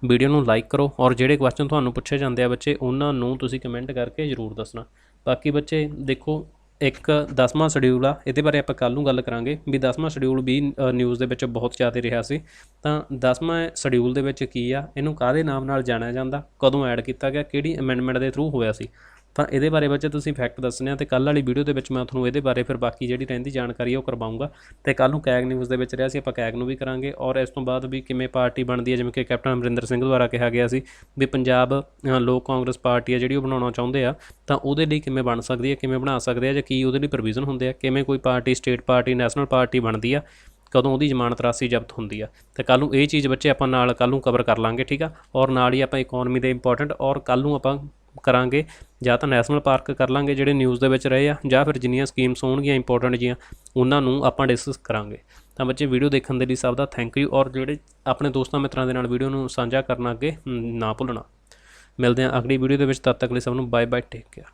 Speaker 1: ਵੀਡੀਓ ਨੂੰ ਲਾਈਕ ਕਰੋ, ਔਰ ਜਿਹੜੇ ਕੁਐਸਚਨ ਤੁਹਾਨੂੰ ਪੁੱਛੇ ਜਾਂਦੇ ਆ ਬੱਚੇ ਉਹਨਾਂ ਨੂੰ ਤੁਸੀਂ ਕਮੈਂਟ ਕਰਕੇ ਜ਼ਰੂਰ ਦੱਸਣਾ। ਬਾਕੀ ਬੱਚੇ ਦੇਖੋ ਇੱਕ 10ਵਾਂ ਸ਼ਡਿਊਲ ਆ, ਇਹਦੇ ਬਾਰੇ ਆਪਾਂ ਕੱਲ੍ਹ ਨੂੰ ਗੱਲ ਕਰਾਂਗੇ ਵੀ 10ਵਾਂ ਸ਼ਡਿਊਲ ਵੀ ਨਿਊਜ਼ ਦੇ ਵਿੱਚ ਬਹੁਤ ਜ਼ਿਆਦਾ ਰਿਹਾ ਸੀ। ਤਾਂ 10ਵਾਂ ਸ਼ਡਿਊਲ ਦੇ ਵਿੱਚ ਕੀ ਆ, ਇਹਨੂੰ ਕਾਹਦੇ ਨਾਮ ਨਾਲ ਜਾਣਿਆ ਜਾਂਦਾ, ਕਦੋਂ ਐਡ ਕੀਤਾ ਗਿਆ, ਕਿਹੜੀ ਅਮੈਂਡਮੈਂਟ ਦੇ ਥਰੂ ਹੋਇਆ ਸੀ। ਤਾਂ ਇਹਦੇ ਬਾਰੇ ਬੱਚੇ ਤੁਸੀਂ ਫੈਕਟ ਦੱਸਣੇ ਆ, ਅਤੇ ਕੱਲ੍ਹ ਵਾਲੀ ਵੀਡੀਓ ਦੇ ਵਿੱਚ ਮੈਂ ਤੁਹਾਨੂੰ ਇਹਦੇ ਬਾਰੇ ਫਿਰ ਬਾਕੀ ਜਿਹੜੀ ਰਹਿੰਦੀ ਜਾਣਕਾਰੀ ਉਹ ਕਰਵਾਊਂਗਾ। ਅਤੇ ਕੱਲ੍ਹ ਨੂੰ ਕੈਗ ਨਿਊਜ਼ ਦੇ ਵਿੱਚ ਰਿਹਾ ਸੀ, ਆਪਾਂ ਕੈਗ ਨੂੰ ਵੀ ਕਰਾਂਗੇ। ਔਰ ਇਸ ਤੋਂ ਬਾਅਦ ਵੀ ਕਿਵੇਂ ਪਾਰਟੀ ਬਣਦੀ ਹੈ, ਜਿਵੇਂ ਕਿ ਕੈਪਟਨ ਅਮਰਿੰਦਰ ਸਿੰਘ ਦੁਆਰਾ ਕਿਹਾ ਗਿਆ ਸੀ ਵੀ ਪੰਜਾਬ ਲੋਕ ਕਾਂਗਰਸ ਪਾਰਟੀ ਹੈ ਜਿਹੜੀ ਉਹ ਬਣਾਉਣਾ ਚਾਹੁੰਦੇ ਆ, ਤਾਂ ਉਹਦੇ ਲਈ ਕਿਵੇਂ ਬਣ ਸਕਦੀ ਹੈ, ਕਿਵੇਂ ਬਣਾ ਸਕਦੇ ਆ, ਜਾਂ ਕੀ ਉਹਦੇ ਲਈ ਪ੍ਰੋਵੀਜ਼ਨ ਹੁੰਦੇ ਆ, ਕਿਵੇਂ ਕੋਈ party state party national party ਬਣਦੀ ਆ, ਕਦੋਂ ਉਹਦੀ ਜ਼ਮਾਨਤ ਰਾਸ਼ੀ ਜ਼ਬਤ ਹੁੰਦੀ ਆ। ਅਤੇ ਕੱਲ੍ਹ ਨੂੰ ਇਹ ਚੀਜ਼ ਬੱਚੇ ਆਪਾਂ ਨਾਲ ਕੱਲ੍ਹ ਨੂੰ ਕਵਰ ਕਰ ਲਾਂਗੇ, ਠੀਕ ਆ। ਔਰ ਨਾਲ ਹੀ ਆਪਾਂ ਇਕੋਨਮੀ ਦੇ ਇੰਪੋਰਟੈਂਟ, ਔਰ ਕੱਲ੍ਹ ਨੂੰ ਆਪਾਂ ਕਰਾਂਗੇ ਜਾਂ ਤਾਂ ਨੈਸ਼ਨਲ ਪਾਰਕ ਕਰ ਲਾਂਗੇ ਜਿਹੜੇ ਨਿਊਜ਼ ਦੇ ਵਿੱਚ ਰਹੇ ਆ, ਜਾਂ ਫਿਰ ਜਿੰਨੀਆਂ ਸਕੀਮਸ ਹੋਣਗੀਆਂ ਇੰਪੋਰਟੈਂਟ ਜੀਆਂ ਉਹਨਾਂ ਨੂੰ ਆਪਾਂ ਡਿਸਕਸ ਕਰਾਂਗੇ। ਤਾਂ ਬੱਚੇ ਵੀਡੀਓ ਦੇਖਣ ਦੇ ਲਈ ਸਭ ਦਾ ਥੈਂਕ ਯੂ, ਔਰ ਜਿਹੜੇ ਆਪਣੇ ਦੋਸਤਾਂ ਮਿੱਤਰਾਂ ਦੇ ਨਾਲ ਵੀਡੀਓ ਨੂੰ ਸਾਂਝਾ ਕਰਨਾ ਅੱਗੇ ਨਾ ਭੁੱਲਣਾ। ਮਿਲਦੇ ਹਾਂ ਅਗਲੀ ਵੀਡੀਓ ਦੇ ਵਿੱਚ, ਤਦ ਤੱਕ ਲਈ ਸਭ ਨੂੰ ਬਾਏ ਬਾਏ, ਟੇਕ ਕੇਅਰ।